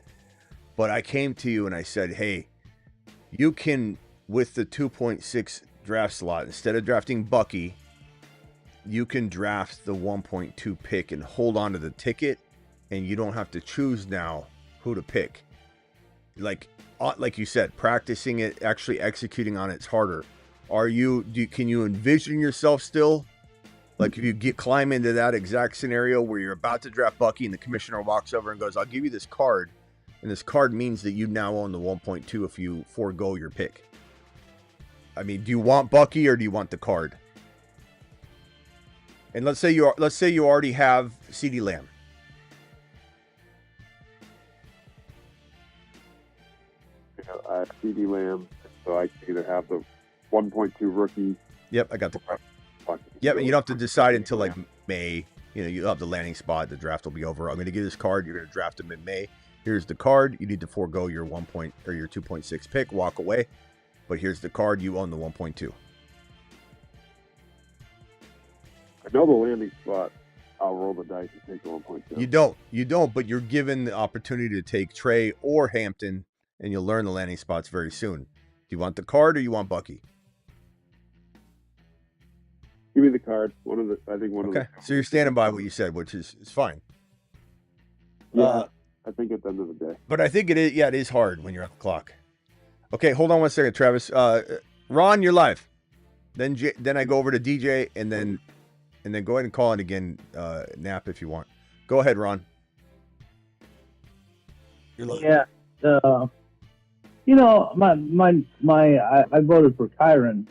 But I came to you and I said, hey, you can, with the 2.6 draft slot, instead of drafting Bucky, you can draft the 1.2 pick and hold on to the ticket, and you don't have to choose now who to pick. Like you said, practicing it, actually executing on it's harder. Can you envision yourself still? Like if you climb into that exact scenario where you're about to draft Bucky and the commissioner walks over and goes, I'll give you this card. And this card means that you now own the 1.2 if you forego your pick. I mean, do you want Bucky or do you want the card? And let's say you already have CeeDee Lamb. CeeDee Lamb, so I can either have the 1.2 rookie. Yep, I got the card. Yep, and you don't have to decide until like May. You'll have the landing spot. The draft will be over. I'm going to give you this card. You're going to draft him in May. Here's the card. You need to forego your your 2.6 pick. Walk away. But here's the card. You own the 1.2. I know the landing spot I'll roll the dice and take the 1.2. You don't, but you're given the opportunity to take Trey or Hampton, and you'll learn the landing spots very soon. Do you want the card or you want Bucky? Give me the card. I think one of the. So you're standing by what you said, which is fine. Yeah, I think at the end of the day. But I think it is. Yeah, it is hard when you're on the clock. Okay, hold on one second, Travis. Ron, you're live. Then I go over to DJ, and then go ahead and call it again. Nap if you want. Go ahead, Ron. You're live. Yeah. I voted for Kyren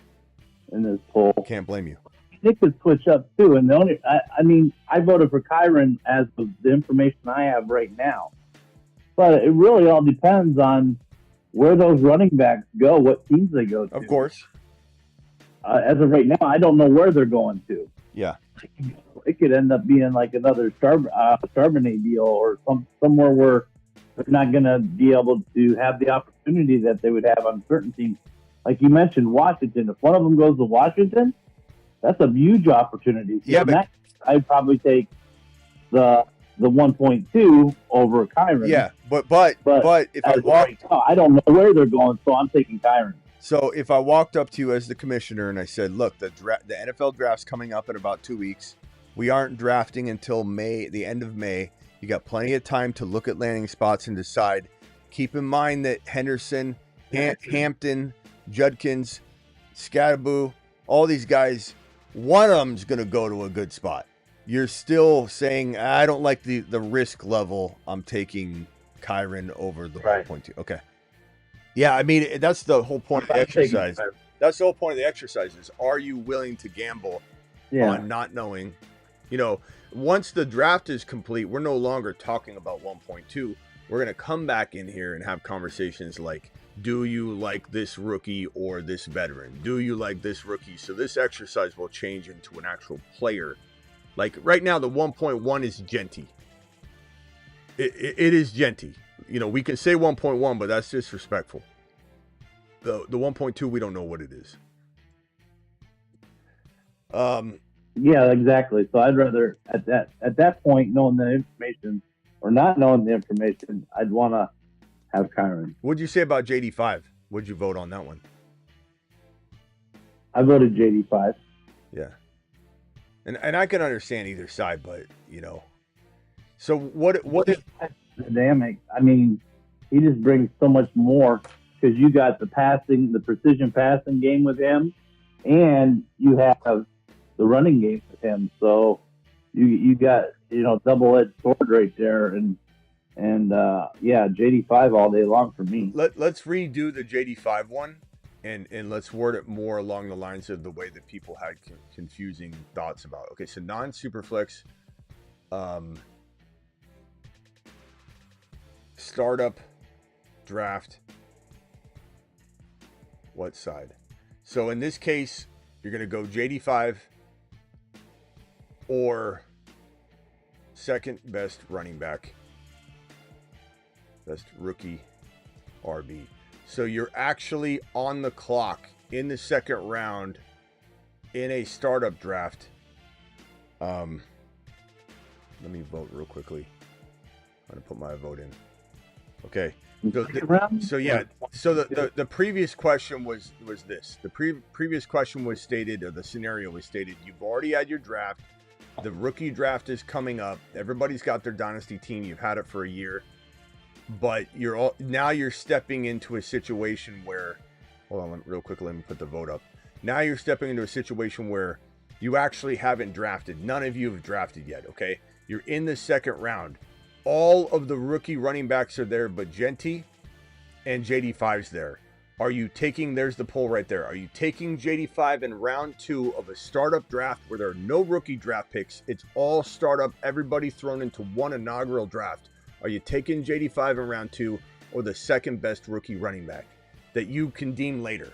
in this poll. Can't blame you. It could switch up too, and I voted for Kyren as of the information I have right now. But it really all depends on where those running backs go, what teams they go to. Of course. As of right now, I don't know where they're going to. Yeah. It could end up being like another Charbonnet deal or somewhere where they're not going to be able to have the opportunity that they would have on certain teams. Like you mentioned, Washington. If one of them goes to Washington, that's a huge opportunity. So I'd probably take the 1.2 over Kyren. Yeah, but if I don't know where they're going, so I'm taking Kyren. So if I walked up to you as the commissioner and I said, look, the NFL draft's coming up in about 2 weeks. We aren't drafting until May, the end of May. You got plenty of time to look at landing spots and decide. Keep in mind that Henderson, Hampton, Judkins, Scadaboo, all these guys, one of them's going to go to a good spot. You're still saying, I don't like the risk level. I'm taking Kyren over the 1.2. Okay. Yeah, I mean, that's the whole point of the exercise. That's the whole point of the exercise is, are you willing to gamble on not knowing? You know, once the draft is complete, we're no longer talking about 1.2. We're going to come back in here and have conversations like, do you like this rookie or this veteran? Do you like this rookie? So this exercise will change into an actual player. Like right now, the 1.1 is Genty. It is Genty. You know, we can say 1.1, but that's disrespectful. The 1.2, we don't know what it is. Yeah, exactly. So I'd rather at that point, knowing the information or not knowing the information, I'd want to have Kyren. What'd you say about JD5? What'd you vote on that one? I voted JD5. Yeah. And I can understand either side, but you know. So what if dynamic? I mean, he just brings so much more because you got the passing, the precision passing game with him, and you have the running game with him. So you got, you know, double-edged sword right there, and yeah, JD5 all day long for me. Let's redo the JD5 one, and let's word it more along the lines of the way that people had confusing thoughts about. Okay, so non-superflex, startup, draft. What side? So in this case, you're going to go JD5 or second best running back, best rookie RB. So you're actually on the clock in the second round in a startup draft. Let me vote real quickly. I'm going to put my vote in. Okay. So the previous question was this. The previous question was stated, or the scenario was stated, you've already had your draft. The rookie draft is coming up. Everybody's got their dynasty team. You've had it for a year. But now you're stepping into a situation where, hold on, real quickly, let me put the vote up. Now you're stepping into a situation where you actually haven't drafted. None of you have drafted yet, okay? You're in the second round. All of the rookie running backs are there, but Genty and JD5's there. Are you taking, there's the poll right there. Are you taking JD5 in round 2 of a startup draft where there are no rookie draft picks? It's all startup, everybody thrown into one inaugural draft. Are you taking JD5 in round 2 or the second best rookie running back that you can deem later?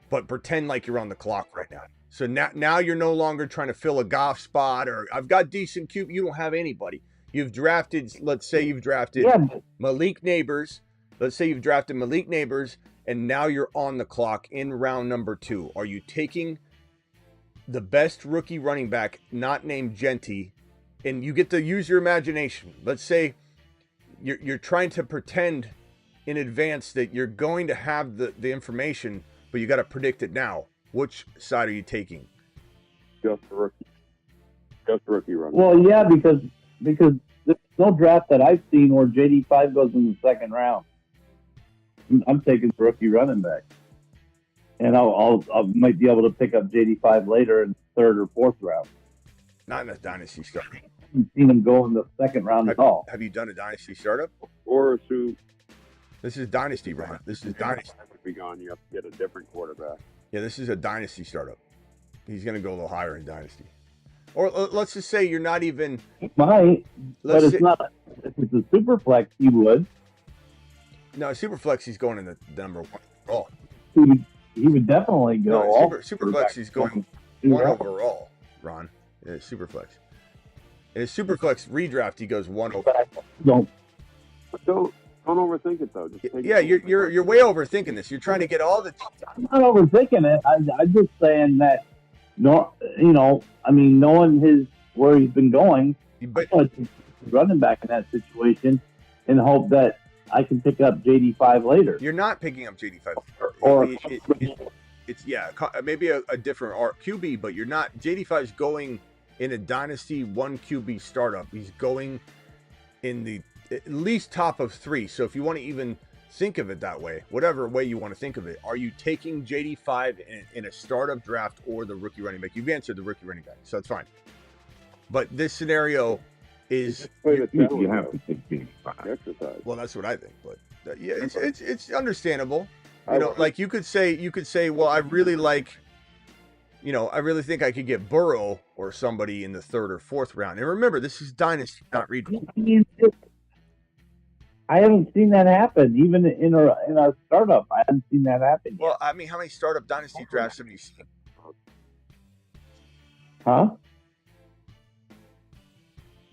But pretend like you're on the clock right now. So now you're no longer trying to fill a Goff spot or I've got decent QB. You don't have anybody. You've drafted, let's say you've drafted Malik Neighbors. Let's say you've drafted Malik Neighbors and now you're on the clock in round number 2. Are you taking the best rookie running back, not named Genty, and you get to use your imagination. Let's say you're trying to pretend in advance that you're going to have the information, but you got to predict it now. Which side are you taking? Just rookie run. Well, yeah, because there's no draft that I've seen where JD5 goes in the second round. I'm taking the rookie running back, and I might be able to pick up JD5 later in the third or fourth round. Not in a dynasty startup. I haven't seen him go in the second round at all. Have you done a dynasty startup? Or assume This is dynasty, Ron. This is dynasty. would be gone. You have to get a different quarterback. Yeah, this is a dynasty startup. He's going to go a little higher in dynasty. Or let's just say you're not even. He might, but it's say, not. If it's a super flex, he would. No, Superflex, he's going in the number one overall. He would definitely go. No, Superflex, he's going one overall, Ron. Yeah, Superflex. In his Superflex redraft, he goes one overall. Don't overthink it though. Just take you're way overthinking this. You're trying to get all the. I'm not overthinking it. I'm just saying that. No, knowing where he's been going, But running back in that situation, and hope that I can pick up JD5 later. you're not picking up JD5. Or It's maybe a different QB, but you're not. JD5's going in a dynasty 1 QB startup. He's going in the at least top of 3. So if you want to even think of it that way, whatever way you want to think of it, are you taking JD5 in a startup draft or the rookie running back? You've answered the rookie running back, so that's fine. But this scenario is you have to take JD5 exercise. Well, that's what I think, but yeah, it's understandable. You know, like you could say, well, I really think I could get Burrow or somebody in the third or fourth round. And remember, this is dynasty, not redraft. I haven't seen that happen. Even in our startup, I haven't seen that happen yet. Well, I mean, how many startup dynasty drafts have you seen? Huh?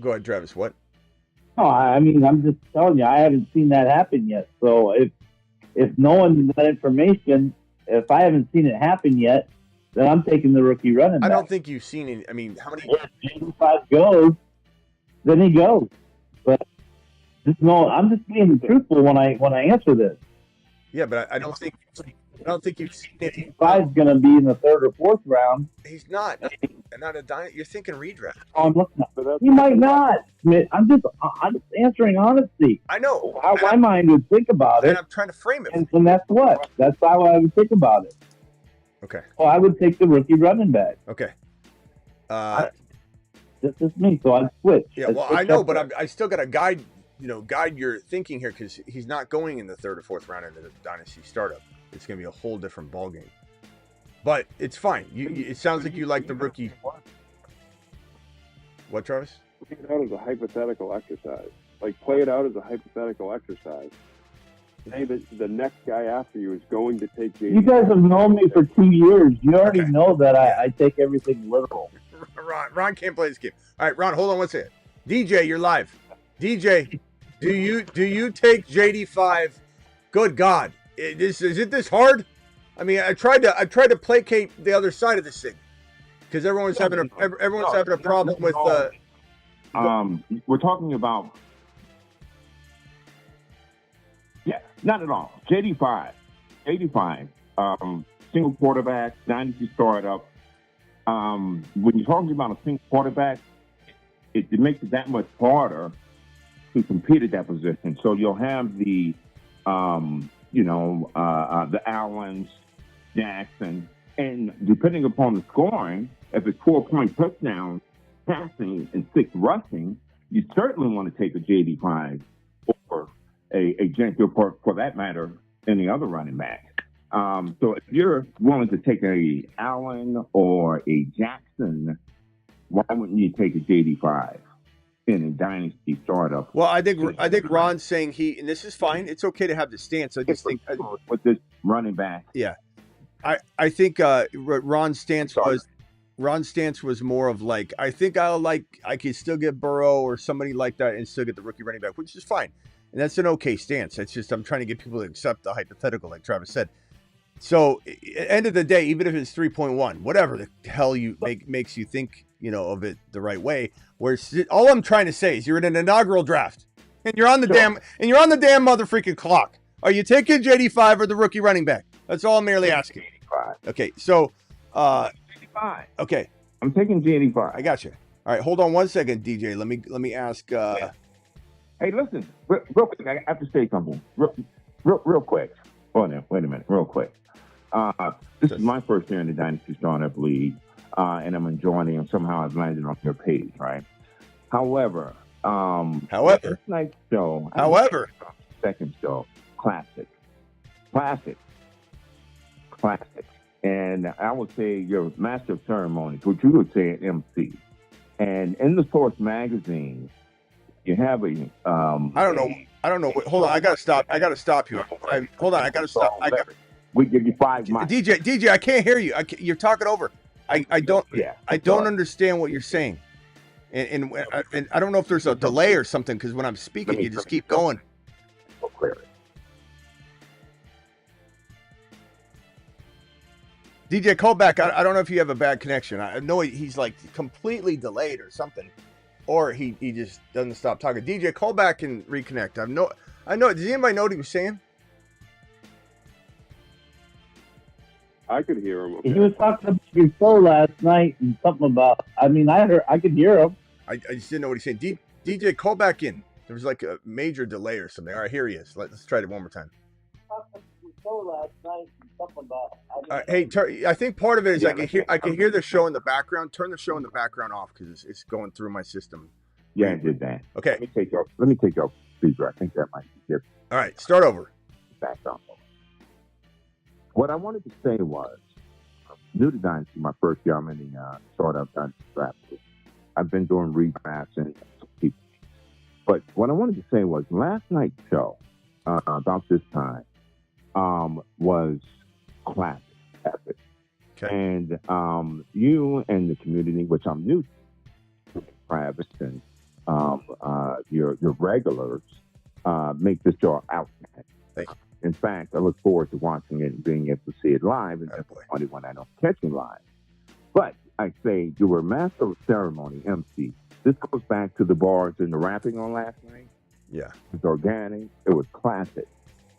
Go ahead, Travis. What? No, I'm just telling you, I haven't seen that happen yet. So if knowing that information, if I haven't seen it happen yet, then I'm taking the rookie running back. I don't think you've seen any. I mean, how many? If JD5 goes, then he goes. But I'm just being truthful when I answer this. Yeah, but I don't think you've seen it. JD5's going to be in the third or fourth round. He's not. Not a dynasty. You're thinking redraft. I'm looking at. He might not. I'm just answering honesty. I know. How my mind would think about it. And I'm trying to frame it. And that's what. That's how I would think about it. Okay. Well, I would take the rookie running back. Okay. This is me, so I'd switch. Yeah, well, I know, but I still got to guide your thinking here, because he's not going in the third or fourth round into the dynasty startup. It's going to be a whole different ballgame. But it's fine. It sounds like you like the rookie. What, Travis? Play it out as a hypothetical exercise. Like, play it out as a hypothetical exercise. Say that the next guy after you is going to take JD. You guys have known me for 2 years. You already know that I take everything literal. Ron can't play this game. All right, Ron, hold on one second. DJ, you're live. DJ, do you take JD5? Good God, is it this hard? I mean, I tried to placate the other side of this thing, because everyone's having a problem with. We're talking about. Yeah, not at all. JD5, single quarterback, dynasty startup. When you're talking about a single quarterback, it makes it that much harder to compete at that position. So you'll have the Allens, Jackson, and depending upon the scoring, if it's 4-point touchdowns passing and 6 rushing, you certainly want to take a JD5 or a Gentry, for that matter, any other running back. So if you're willing to take a Allen or a Jackson, why wouldn't you take a JD5 in a dynasty startup? Well, I think Ron's saying and this is fine. It's okay to have the stance. I just think with this running back. Yeah, I think Ron's stance was more of like, I think I could still get Burrow or somebody like that and still get the rookie running back, which is fine. And that's an okay stance. It's just I'm trying to get people to accept the hypothetical, like Travis said. So end of the day, even if it's 3.1, whatever the hell you makes you think, of it the right way. Where all I'm trying to say is you're in an inaugural draft and you're on the damn mother freaking clock. Are you taking JD5 or the rookie running back? That's all I'm merely asking. JD5. Okay, so JD5. Okay, I'm taking JD5. I got you. All right, hold on one second, DJ. Let me ask. Hey, listen, real quick. I have to say something. Real quick. Wait a minute, real quick. This is my first year in the Dynasty Startup League, and I'm enjoying it. And somehow I've landed on your page, right? However, this night's show. Second show, classic, and I would say your master of ceremonies, which you would say an MC. And in the Source magazine, you have a. I don't know. Wait, hold on. I gotta stop you. Hold on. I gotta stop. We give you 5 mics. DJ, I can't hear you. You're talking over. I don't understand what you're saying. And I don't know if there's a delay or something, because when I'm speaking, you just keep going. DJ, call back. I don't know if you have a bad connection. I know he's like completely delayed or something, or he just doesn't stop talking. DJ, call back and reconnect. I know. Does anybody know what he was saying? I could hear him. Okay. He was talking about before last night and something about. I could hear him. I just didn't know what he's saying. DJ, call back in. There was like a major delay or something. All right, here he is. Let's try it one more time. Last night and something about. Hey, I think part of it is I can hear the show in the background. Turn the show in the background off because it's going through my system. Yeah, I did that. Okay. Let me take your speaker. I think that might be different. All right, start over. Background. What I wanted to say was, new to Dynasty, my first year, I'm in the startup Dynasty draft. I've been doing redrafts and people. But what I wanted to say was, last night's show, about this time, was classic, epic. Okay. And you and the community, which I'm new to, Travis, and your regulars, make this show outstanding. Thank you. In fact, I look forward to watching it and being able to see it live, and disappointed when I don't catch it live. But I say you were master of ceremony, MC. This goes back to the bars and the rapping on last night. Yeah. It was organic. It was classic.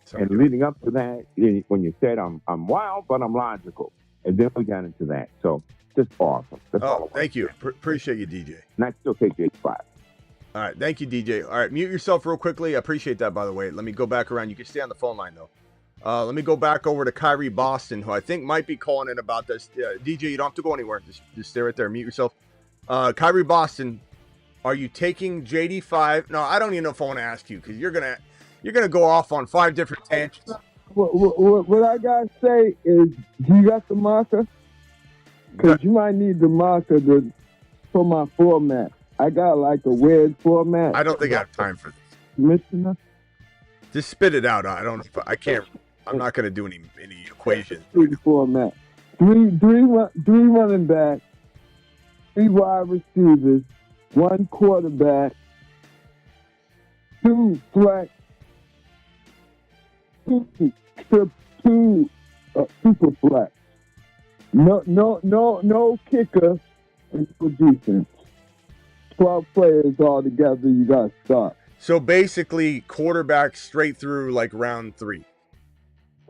Sounds and leading up to that, when you said I'm wild, but I'm logical. And then we got into that. So just awesome. Thank you. Appreciate you, DJ. And I still take JD5. All right. Thank you, DJ. All right. Mute yourself real quickly. I appreciate that, by the way. Let me go back around. You can stay on the phone line, though. Let me go back over to Kyrie Boston, who I think might be calling in about this. DJ, you don't have to go anywhere. Just stay right there. Mute yourself. Kyrie Boston, are you taking JD5? No, I don't even know if I want to ask you, because you're gonna go off on 5 different tangents. What I gotta say is, do you got the marker? Because you might need the marker for my format. I got like a weird format. I don't think I have time for this. Missing us? Just spit it out. I don't. I can't. I'm not gonna do any equations. Format. Three running backs, 3 wide receivers, 1 quarterback, 2 flex, 2 super flex. No kicker and no defense. 12 players all together. You got to start. So basically, quarterback straight through like round 3.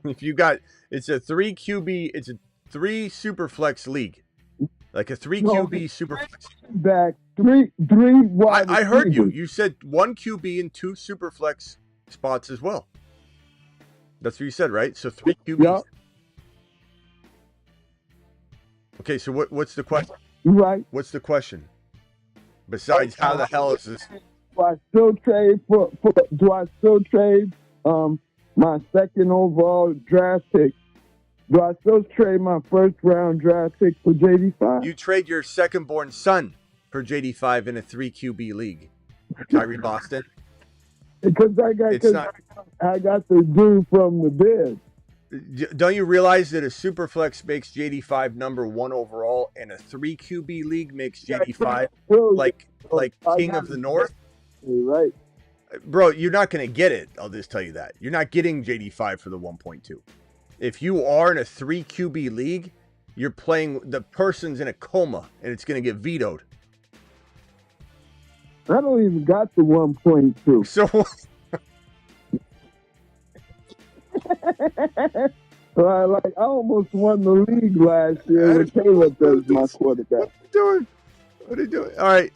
If you got, it's a 3 QB. It's a 3 super flex league, like a 3 QB super flex. Back 3 wide. I heard you. You said 1 QB and 2 super flex spots as well. That's what you said, right? So 3 QBs. Yep. Okay, so what's the question? Right. What's the question? Besides, how the hell is this? Do I still trade do I still trade my 2nd overall draft pick? Do I still trade my 1st round draft pick for JD5? You trade your 2nd-born son for JD5 in a 3 QB league. Kyrie Boston. Because I got the dude from the Bears. Don't you realize that a Superflex makes JD5 number 1 overall, and a 3 QB league makes JD5 like king of the North? Right. Bro, you're not going to get it. I'll just tell you that. You're not getting JD5 for the 1.2. If you are in a 3 QB league, you're playing, the person's in a coma and it's going to get vetoed. I don't even got the 1.2. So I almost won the league last year with Caleb as my quarterback. What are you doing? All right.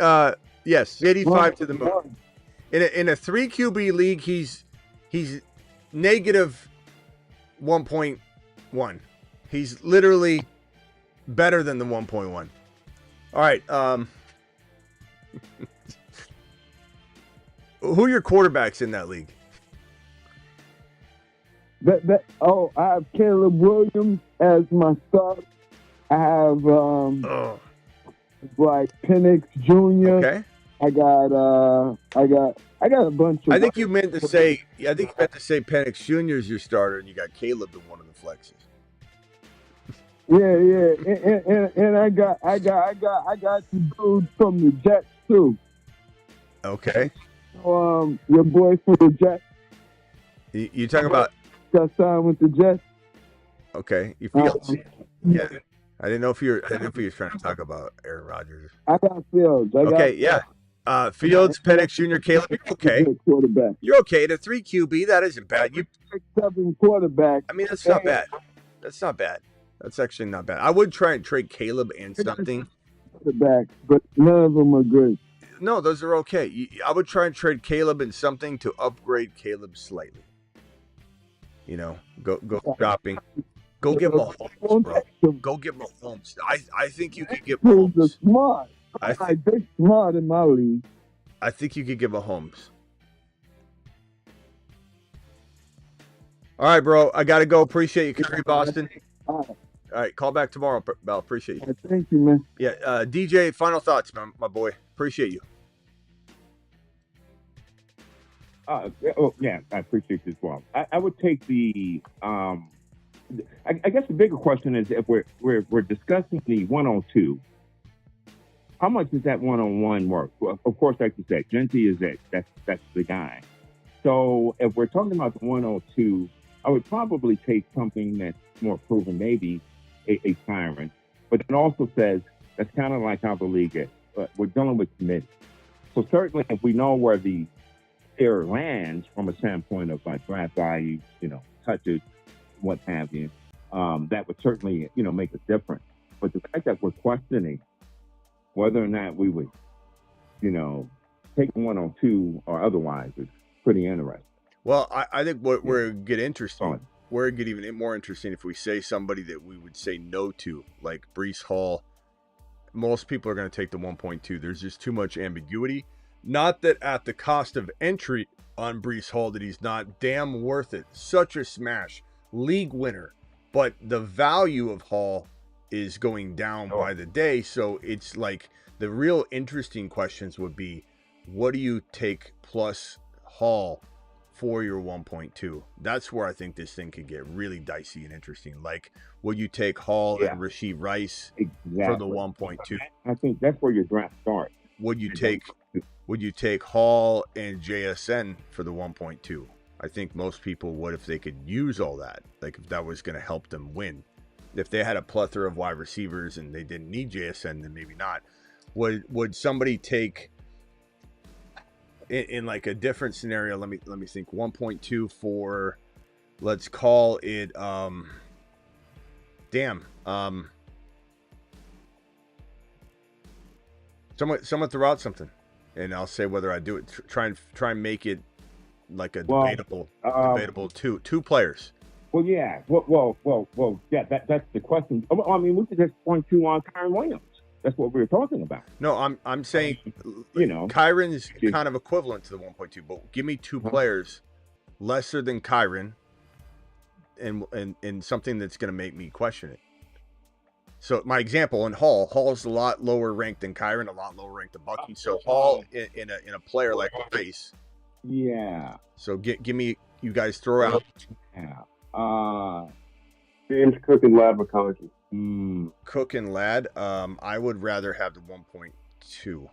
Yes, JD5 to the moon. In a 3 QB league, he's negative 1.1. He's literally better than the 1.1. All right. Who are your quarterbacks in that league? I have Kyren Williams as my start. I have Penix Jr. Okay. I got a bunch of. I think you meant to say Penix Jr. is your starter, and you got Caleb in one of the flexes. Yeah, and I got the dude from the Jets too. Okay. Your boy from the Jets. You talking about? Got signed with the Jets. Okay, you feel? Yeah. I didn't know if you were trying to talk about Aaron Rodgers. I got Fields. Fields, Penix Jr., Caleb. You're okay. Quarterback. You're okay. The 3 QB, that isn't bad. 6-7 quarterback. I mean, that's not bad. That's not bad. That's actually not bad. I would try and trade Caleb and something. Quarterback, but none of them are good. No, those are okay. I would try and trade Caleb and something to upgrade Caleb slightly. You know, go shopping. Go get Mahomes, bro. Go get Mahomes. I think you could get Mahomes. They're smart. They're smart in my league. I think you could get Mahomes. All right, bro. I got to go. Appreciate you, Kerry Boston. All right. Call back tomorrow, Bell. Appreciate you. Thank you, man. Yeah. DJ, final thoughts, my boy. Appreciate you. Yeah, I appreciate this as well. I would take the I guess the bigger question is if we're discussing the 102, how much is that one-on-one work? Well, of course, like you said, Genty is it. That's the guy. So if we're talking about the 102, I would probably take something that's more proven, maybe a Kyren, but it also says that's kind of like how the league is. But we're dealing with Smitty. So certainly, if we know where the player lands from a standpoint of like draft value, touches, what have you, that would certainly, make a difference. But the fact that we're questioning whether or not we would, take 102 or otherwise is pretty interesting. Well, I think where it get interesting, where it get even more interesting if we say somebody that we would say no to, like Breece Hall. Most people are going to take the 1.2. There's just too much ambiguity. Not that at the cost of entry on Breece Hall that he's not damn worth it. Such a smash. League winner. But the value of Hall is going down by the day. So it's like the real interesting questions would be, what do you take plus Hall for your 1.2? That's where I think this thing could get really dicey and interesting. Like, would you take Hall and Rashee Rice for the 1.2? I think that's where your draft starts. Would you take Hall and JSN for the 1.2? I think most people would if they could use all that. Like if that was going to help them win. If they had a plethora of wide receivers and they didn't need JSN, then maybe not. Would somebody take in like a different scenario? Let me think. 1.2 for, let's call it someone throw out something, and I'll say whether I do it. Try and make it like a debatable two players. Well, yeah. Well, yeah. That's the question. I mean, we could just point to on Kyren Williams. That's what we were talking about. No, I'm saying, Kyren is kind of equivalent to the 1.2, but give me two players lesser than Kyren, and something that's going to make me question it. So my example in Hall's a lot lower ranked than Kyren, a lot lower ranked than Bucky. So Hall in a player like Rice. Yeah. So give me, you guys throw out. Yeah. James Cook and Lad McConkey. Cook and Lad. I would rather have the 1.2.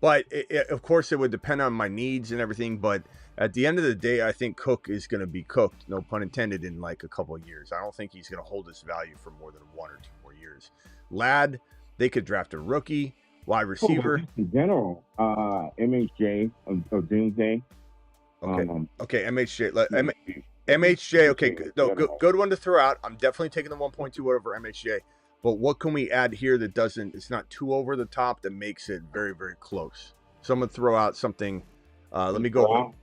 But of course, it would depend on my needs and everything. But at the end of the day, I think Cook is going to be cooked, no pun intended, in like a couple of years. I don't think he's going to hold his value for more than 1 or 2 more years. Ladd, they could draft a rookie, wide receiver. In general, MHJ of Doomsday. Okay, MHJ. MHJ, okay, no, good one to throw out. I'm definitely taking the 1.2 over MHJ. But what can we add here that doesn't, it's not too over the top, that makes it very, very close? So I'm going to throw out something. Let me go.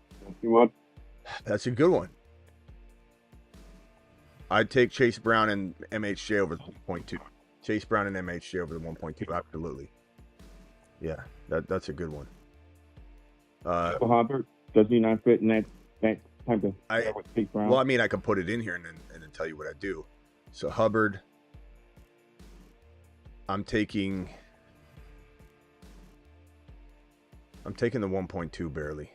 That's a good one. I'd take Chase Brown and MHJ over the 1.2. Chase Brown and MHJ over the 1.2, absolutely. Yeah, that's a good one. Hubbard, does he not fit in that type of Chase Brown? Well, I mean, I could put it in here and then tell you what I do. So Hubbard, I'm taking the 1.2 barely.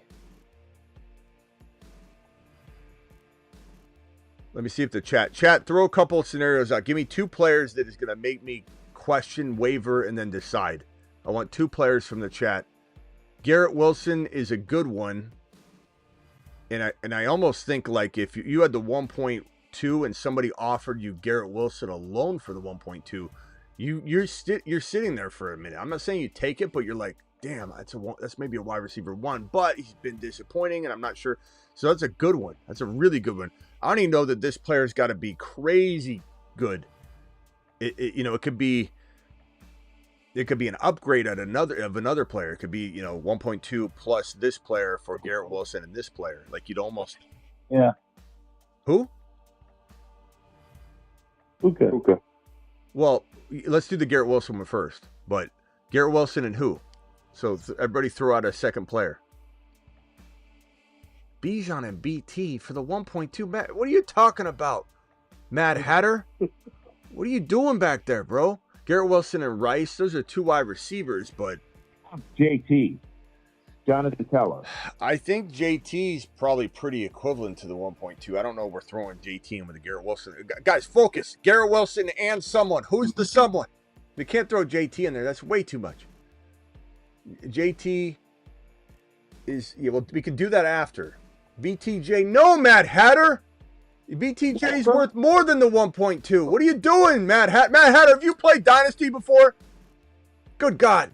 Let me see if the chat throw a couple of scenarios out. Give me 2 players that is going to make me question, waver, and then decide. I want 2 players from the chat. Garrett Wilson is a good one. And I almost think like if you had the 1.2 and somebody offered you Garrett Wilson alone for the 1.2, you're sitting there for a minute. I'm not saying you take it, but you're like, damn, that's maybe a wide receiver 1, but he's been disappointing, and I'm not sure. So that's a good one. That's a really good one. I don't even know that this player's got to be crazy good. It could be an upgrade at another player. It could be 1.2 plus this player for Garrett Wilson and this player. Like you'd almost Who? Puka. Well, let's do the Garrett Wilson one first. But Garrett Wilson and who? So everybody throw out a second player. Bijan and BT for the 1.2. Matt, what are you talking about? Mad Hatter? What are you doing back there, bro? Garrett Wilson and Rice, those are 2 wide receivers, but JT, Jonathan Taylor. I think JT's probably pretty equivalent to the 1.2. I don't know if we're throwing JT in with the Garrett Wilson. Guys, focus. Garrett Wilson and someone. Who's the someone? We can't throw JT in there. That's way too much. JT is, well, we can do that after. BTJ, no, Mad Hatter. BTJ is worth more than the 1.2. What are you doing, Mad Hatter? Mad Hatter, have you played Dynasty before? Good God.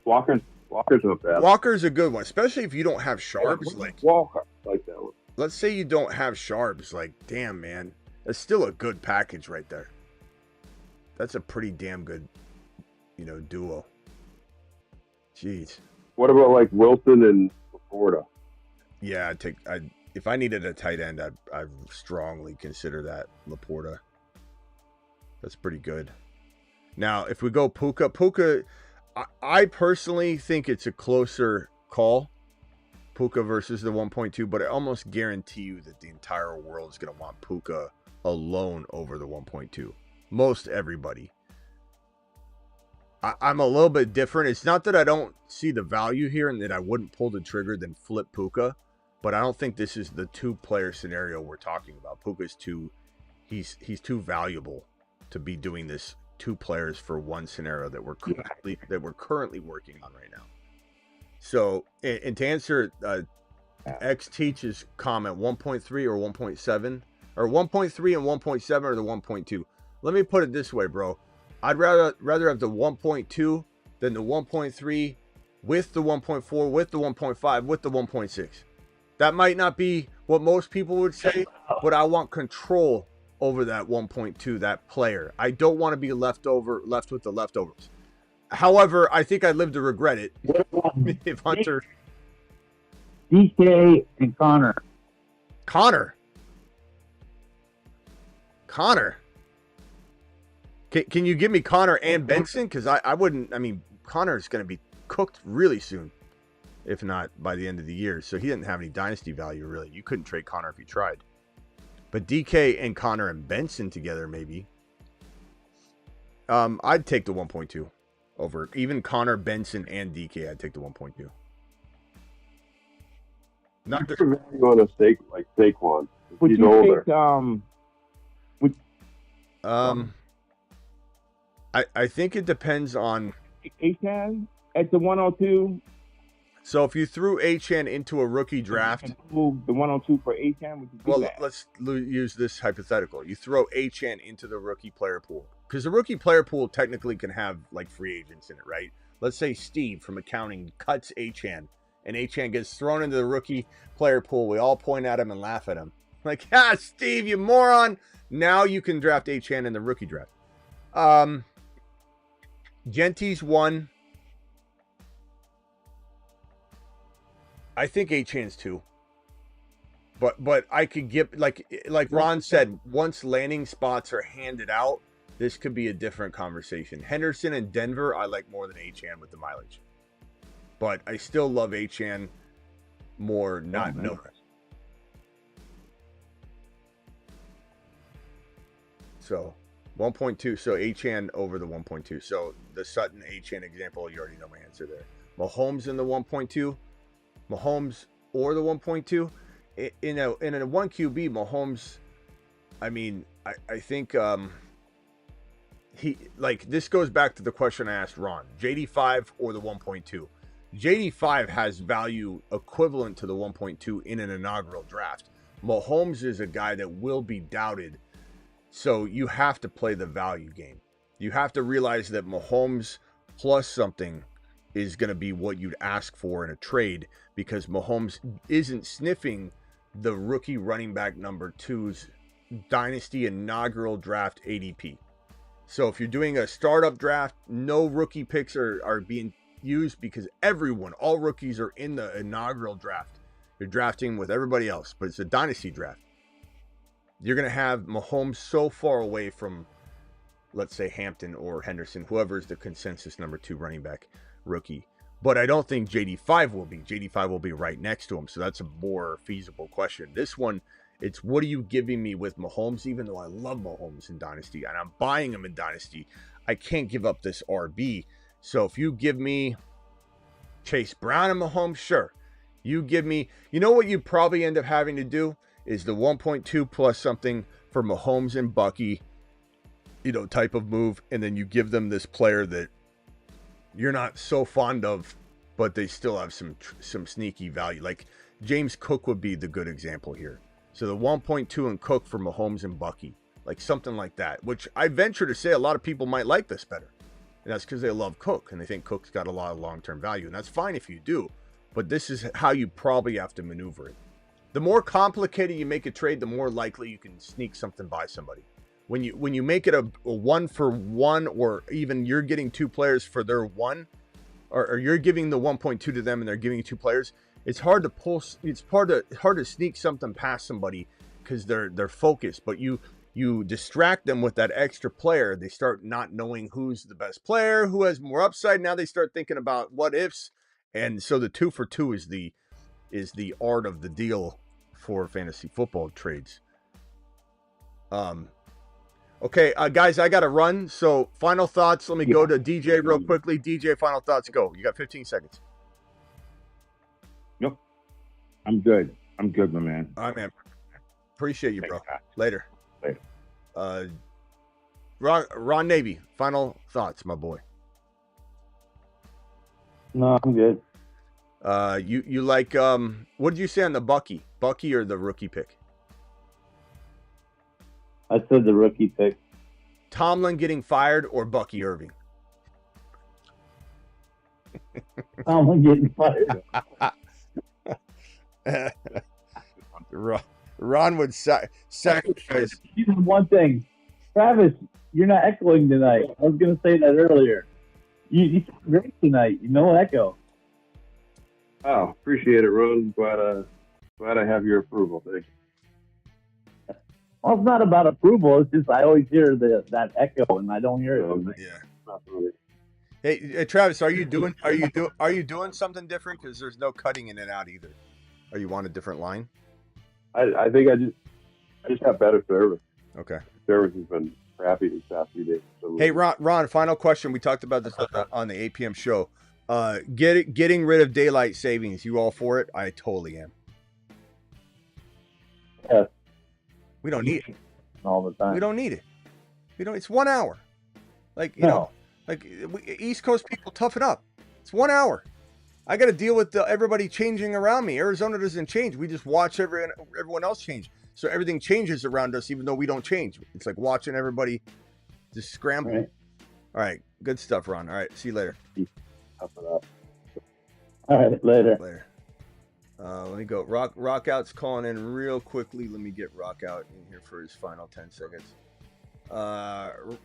Walker's not bad. Walker's a good one, especially if you don't have sharps. Like Walker, like that one. Let's say you don't have sharps. Like, damn, man. That's still a good package right there. That's a pretty damn good, duo. Jeez. What about like Wilson and Laporta? Yeah, if I needed a tight end, I'd strongly consider that Laporta. That's pretty good. Now, if we go Puka, I personally think it's a closer call, Puka versus the 1.2, but I almost guarantee you that the entire world is going to want Puka alone over the 1.2. Most everybody. I'm a little bit different. It's not that I don't see the value here and that I wouldn't pull the trigger than flip Puka, but I don't think this is the 2-player scenario we're talking about. Puka's he's too valuable to be doing this 2 players for 1 scenario that we're currently working on right now. So, and to answer X Teach's comment, 1.3 or 1.7, or 1.3 and 1.7 or the 1.2. Let me put it this way, bro. I'd rather have the 1.2 than the 1.3 with the 1.4, with the 1.5, with the 1.6. That might not be what most people would say, but I want control over that 1.2, that player. I don't want to be left with the leftovers. However, I think I'd live to regret it if Hunter. DK and Connor. Connor. Can you give me Connor and Benson? Because I wouldn't. I mean, Connor's going to be cooked really soon, if not by the end of the year. So he didn't have any dynasty value, really. You couldn't trade Connor if you tried. But DK and Connor and Benson together, maybe. I'd take the 1.2 over even Connor, Benson, and DK. I'd take the 1.2. Not the value on a stake like Saquon. Would He's you older. I think it depends on Aitan at the 102. So if you threw Achane into a rookie draft, Move the 102 for Achane. Would you do well, that? let's use this hypothetical. You throw Achane into the rookie player pool, because the rookie player pool technically can have like free agents in it, right? Let's say Steve from accounting cuts Achane, and Achane gets thrown into the rookie player pool. We all point at him and laugh at him. Like, Steve, you moron. Now you can draft Achane in the rookie draft. Genty's one. I think Achane's two. But I could get, like Ron said, once landing spots are handed out, this could be a different conversation. Henderson and Denver, I like more than Achane with the mileage. But I still love Achane more, not no. So 1.2. So Achane over the 1.2. So the Sutton Achane example, you already know my answer there. Mahomes in the 1.2. Mahomes or the 1.2. In a 1 QB, Mahomes, I mean, I think he, like, this goes back to the question I asked Ron. JD5 or the 1.2. JD5 has value equivalent to the 1.2 in an inaugural draft. Mahomes is a guy that will be doubted. So you have to play the value game. You have to realize that Mahomes plus something is going to be what you'd ask for in a trade, because Mahomes isn't sniffing the rookie running back number 2's dynasty inaugural draft ADP. So if you're doing a startup draft, no rookie picks are being used, because all rookies are in the inaugural draft. You're drafting with everybody else, but it's a dynasty draft. You're going to have Mahomes so far away from, let's say, Hampton or Henderson, whoever is the consensus number 2 running back rookie. But I don't think JD5 will be. JD5 will be right next to him. So that's a more feasible question. This one, it's what are you giving me with Mahomes? Even though I love Mahomes in Dynasty and I'm buying him in Dynasty, I can't give up this RB. So if you give me Chase Brown and Mahomes, sure. You give me, you know what you probably end up having to do is the 1.2 plus something for Mahomes and Bucky, type of move. And then you give them this player that you're not so fond of, but they still have some sneaky value. Like James Cook would be the good example here. So the 1.2 and Cook for Mahomes and Bucky, like something like that, which I venture to say a lot of people might like this better. And that's because they love Cook and they think Cook's got a lot of long-term value. And that's fine if you do, but this is how you probably have to maneuver it. The more complicated you make a trade, the more likely you can sneak something by somebody. When you make it a 1-for-1, or even you're getting 2 players for their 1, or you're giving the 1.2 to them and they're giving you 2 players, it's hard to pull. It's hard to sneak something past somebody because they're focused. But you distract them with that extra player. They start not knowing who's the best player, who has more upside. Now they start thinking about what ifs, and so the 2-for-2 is the art of the deal for fantasy football trades. Okay, guys, I got to run. So final thoughts. Let me go to DJ real quickly. DJ, final thoughts, go. You got 15 seconds. Nope. I'm good, my man. All right, man. Appreciate you, bro. Later. Ron Navy, final thoughts, my boy. No, I'm good. You like, what did you say on the Bucky or the rookie pick? I said the rookie pick. Tomlin getting fired or Bucky Irving? Tomlin getting fired. Ron would sacrifice. One thing, Travis, you're not echoing tonight. I was going to say that earlier. You sound great tonight. No echo. Oh, appreciate it, Ron. Glad I have your approval. Thank you. Well, it's not about approval. It's just I always hear that echo, and I don't hear it. Yeah. Hey, Travis, are you doing something different? Because there's no cutting in and out either. Are you on a different line? I think I just have better service. Okay. Service has been crappy these past few days. So hey, Ron, final question. We talked about this on the 8 p.m. show. Getting rid of daylight savings. You all for it? I totally am. Yeah. We don't need it all the time. We don't need it. It's 1 hour. Like, East Coast people, toughen up. It's 1 hour. I got to deal with everybody changing around me. Arizona doesn't change. We just watch everyone else change. So everything changes around us, even though we don't change. It's like watching everybody just scramble. Right. All right. Good stuff, Ron. All right. See you later. All right. Later. Let me go. Rock Out's calling in real quickly. Let me get Rock Out in here for his final 10 seconds.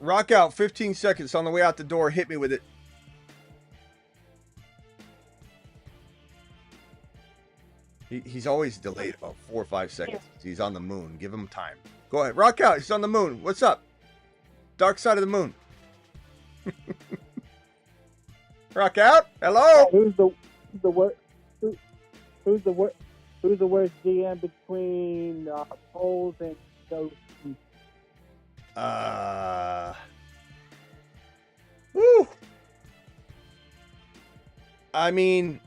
Rock Out, 15 seconds on the way out the door. Hit me with it. He's always delayed about 4 or 5 seconds. He's on the moon. Give him time. Go ahead. Rock Out. He's on the moon. What's up? Dark side of the moon. Rock Out. Hello. Who's the worst GM between Poles and those? Woo. I mean,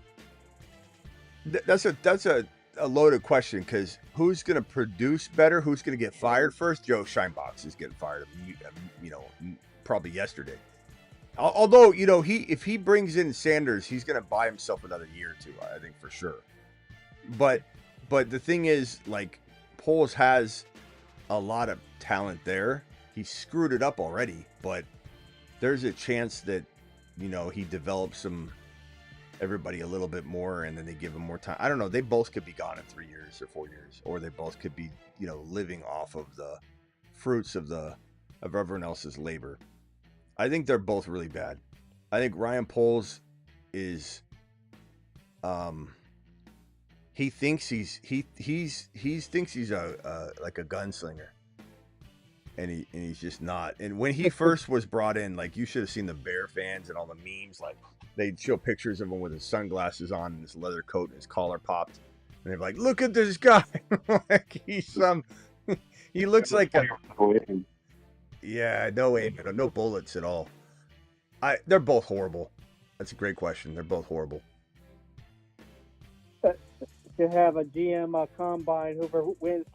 that's a loaded question, because who's going to produce better? Who's going to get fired first? Joe Scheinbox is getting fired, probably yesterday. Although, if he brings in Sanders, he's going to buy himself another year or two, I think, for sure. But the thing is, like, Poles has a lot of talent there. He screwed it up already, but there's a chance that, he develops everybody a little bit more, and then they give him more time. I don't know. They both could be gone in 3 years or 4 years, or they both could be, living off of the fruits of everyone else's labor. I think they're both really bad. I think Ryan Poles is, he thinks he's like a gunslinger, and he's just not. And when he first was brought in, like, you should have seen the Bear fans and all the memes. Like, they'd show pictures of him with his sunglasses on and his leather coat and his collar popped, and they're like, "Look at this guy!" Like, he looks like a, yeah, no aim, no bullets at all. They're both horrible. That's a great question. They're both horrible. To have a GM combine, whoever wins.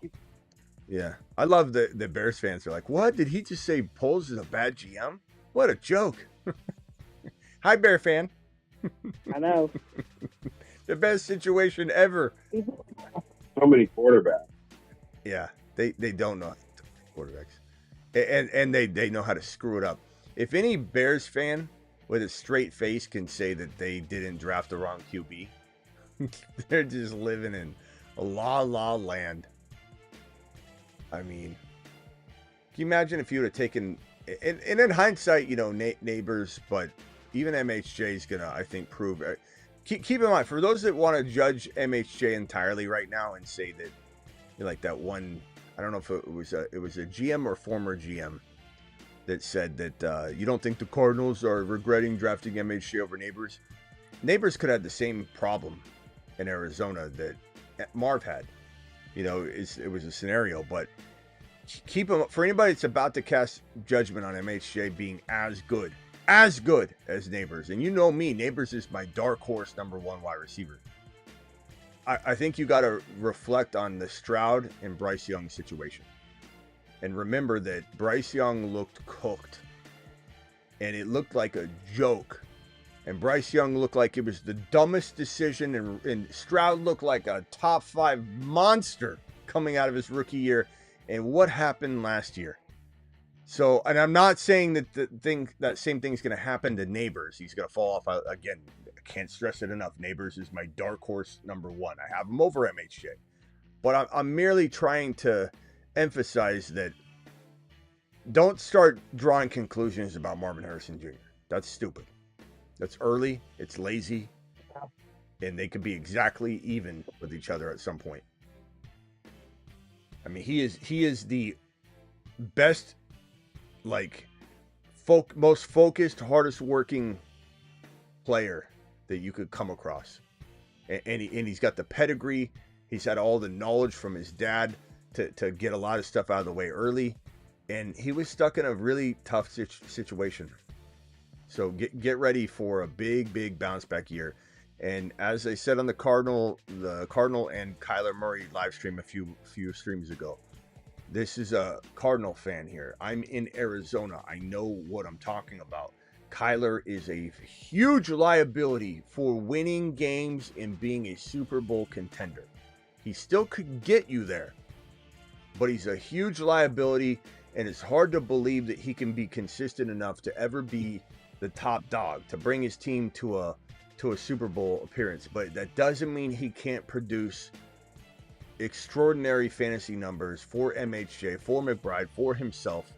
Yeah, I love the Bears fans. They're like, "What? Did he just say Poles is a bad GM? What a joke!" Hi, Bear fan. I know. The best situation ever. So many quarterbacks. Yeah, they don't know quarterbacks, and they know how to screw it up. If any Bears fan with a straight face can say that they didn't draft the wrong QB, they're just living in a la land. I mean, can you imagine if you would have taken, and in hindsight, neighbors, but even MHJ is gonna, I think, prove. Keep in mind, for those that want to judge MHJ entirely right now and say that, like that one, I don't know if it was a GM or former GM that said that you don't think the Cardinals are regretting drafting MHJ over Neighbors. Neighbors could have the same problem in Arizona that Marv had. It was a scenario, but keep him, for anybody that's about to cast judgment on MHJ being as good as Neighbors, and me, Neighbors is my dark horse #1 wide receiver. I think you got to reflect on the Stroud and Bryce Young situation, and remember that Bryce Young looked cooked, and it looked like a joke. And Bryce Young looked like it was the dumbest decision, and Stroud looked like a top 5 monster coming out of his rookie year. And what happened last year? So, and I'm not saying that that same thing's going to happen to Neighbors. He's going to fall off again. I can't stress it enough. Neighbors is my dark horse #1. I have him over MHJ, but I'm merely trying to emphasize that don't start drawing conclusions about Marvin Harrison Jr. That's stupid. That's early, it's lazy, and they could be exactly even with each other at some point. I mean, he is the best, like, most focused, hardest working player that you could come across. And he's got the pedigree. He's had all the knowledge from his dad to get a lot of stuff out of the way early. And he was stuck in a really tough situation. So get ready for a big bounce back year. And as I said on the Cardinal and Kyler Murray live stream a few streams ago, this is a Cardinal fan here. I'm in Arizona. I know what I'm talking about. Kyler is a huge liability for winning games and being a Super Bowl contender. He still could get you there, but he's a huge liability, and it's hard to believe that he can be consistent enough to ever be the top dog, to bring his team to a Super Bowl appearance. But that doesn't mean he can't produce extraordinary fantasy numbers for MHJ, for McBride, for himself.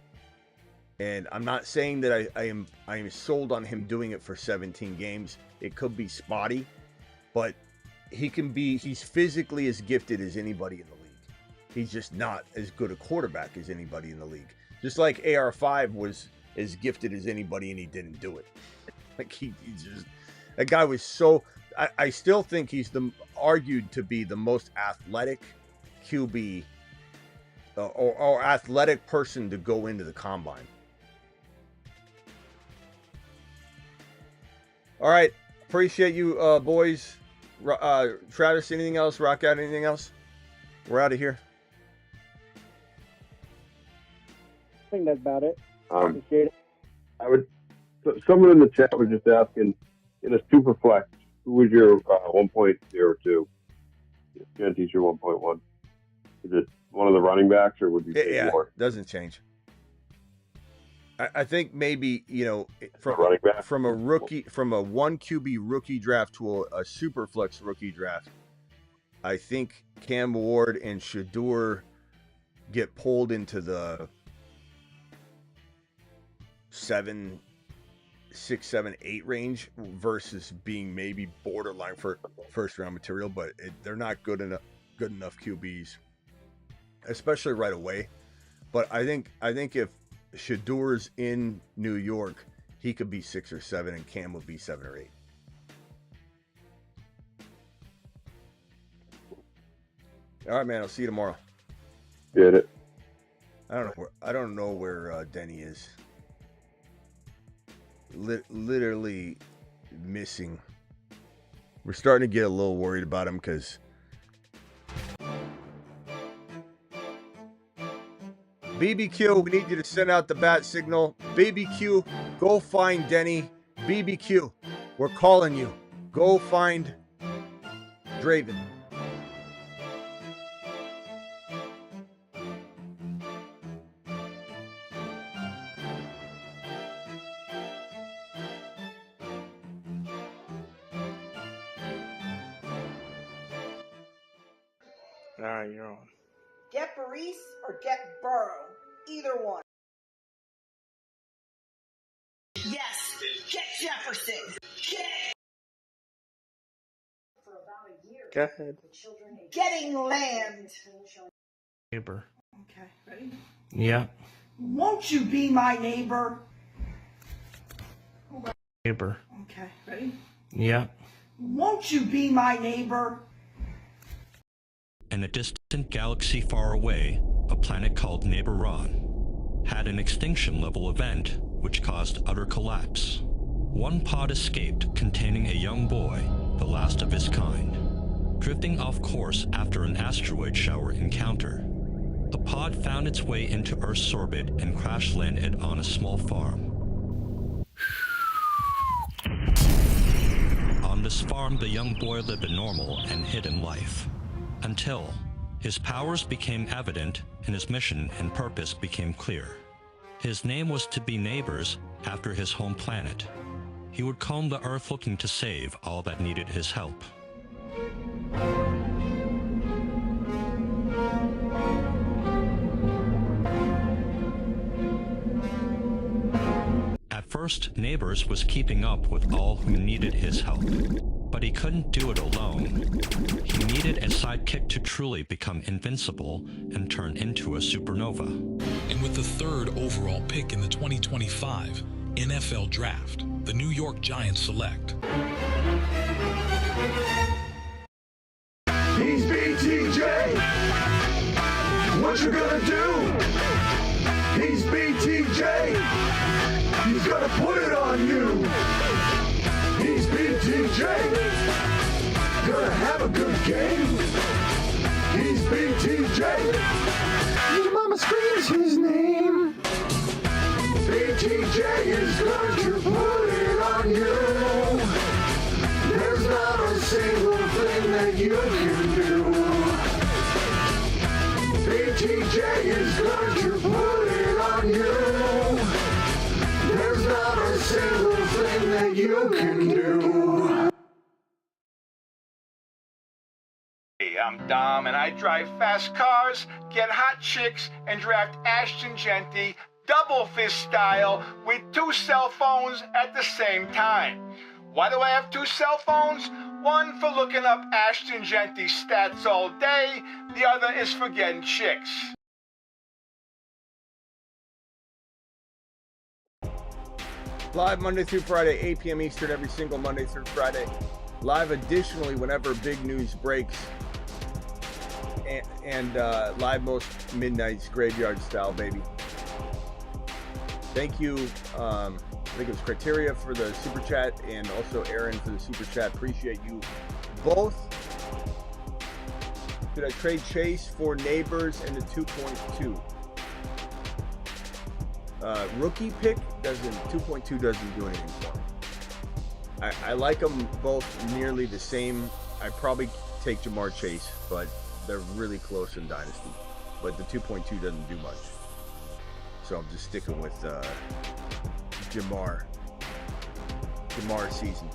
And I'm not saying that I am sold on him doing it for 17 games. It could be spotty, but he's physically as gifted as anybody in the league. He's just not as good a quarterback as anybody in the league. Just like AR5 was as gifted as anybody and he didn't do it. Like that guy was so, I still think he's argued to be the most athletic QB or athletic person to go into the combine. All right. Appreciate you, boys. Travis, anything else? Rock out, anything else? We're out of here. I think that's about it. Appreciate it. Someone in the chat was just asking, in a super flex, who was your 1.02? Genty's your 1.1. Is it one of the running backs, or would you say more? Yeah, doesn't change. I think maybe, from a rookie, from a 1 QB rookie draft to a super flex rookie draft, I think Cam Ward and Shedeur get pulled into the 7, 6, 7, 8 range versus being maybe borderline for first round material, but they're not good enough QBs, especially right away. But I think if Shedeur's in New York, he could be 6 or 7, and Cam would be 7 or 8. All right, man. I'll see you tomorrow. Get it. I don't know where Denny is. Literally missing. We're starting to get a little worried about him because BBQ, we need you to send out the bat signal. BBQ, go find Denny. BBQ, we're calling you. Go find Draven. All right, you're on. Get Baris or get Burrow. Either one. Yes, get Jefferson. For about a year. Go ahead. Getting land. Neighbor. Okay, ready? Yeah. Won't you be my neighbor? Neighbor. Okay, ready? Yeah. Won't you be my neighbor? In a distant galaxy far away, a planet called Neighboron had an extinction-level event which caused utter collapse. One pod escaped containing a young boy, the last of his kind, drifting off course after an asteroid shower encounter. The pod found its way into Earth's orbit and crash-landed on a small farm. On this farm, the young boy lived a normal and hidden life, until his powers became evident and his mission and purpose became clear. His name was to be Neighbors after his home planet. He would comb the earth looking to save all that needed his help. At first, Neighbors was keeping up with all who needed his help, but he couldn't do it alone. He needed a sidekick to truly become invincible and turn into a supernova. And with the 3rd overall pick in the 2025 NFL Draft, the New York Giants select. He's BTJ. What you gonna do? He's BTJ. He's gonna put it on you. He's BTJ. Gonna have a good game. He's BTJ. Your mama screams his name. BTJ. BTJ is going to put it on you. There's not a single thing that you can do. BTJ is going to put it on you. There's not a single thing that you can do. Hey, I'm Dom, and I drive fast cars, get hot chicks, and draft Ashton Genty double fist style with 2 cell phones at the same time. Why do I have 2 cell phones? One for looking up Ashton Genty stats all day, the other is for getting chicks. Live Monday through Friday, 8 p.m. Eastern, every single Monday through Friday. Live additionally whenever big news breaks. And live most midnights, graveyard style, baby. Thank you. I think it was Criteria for the super chat, and also Aaron for the super chat. Appreciate you both. Should I trade Chase for Neighbors and the 2.2? Rookie pick doesn't. 2.2 doesn't do anything for me. I like them both nearly the same. I'd probably take Jamar Chase, but they're really close in Dynasty. But the 2.2 doesn't do much. So I'm just sticking with Jamar season.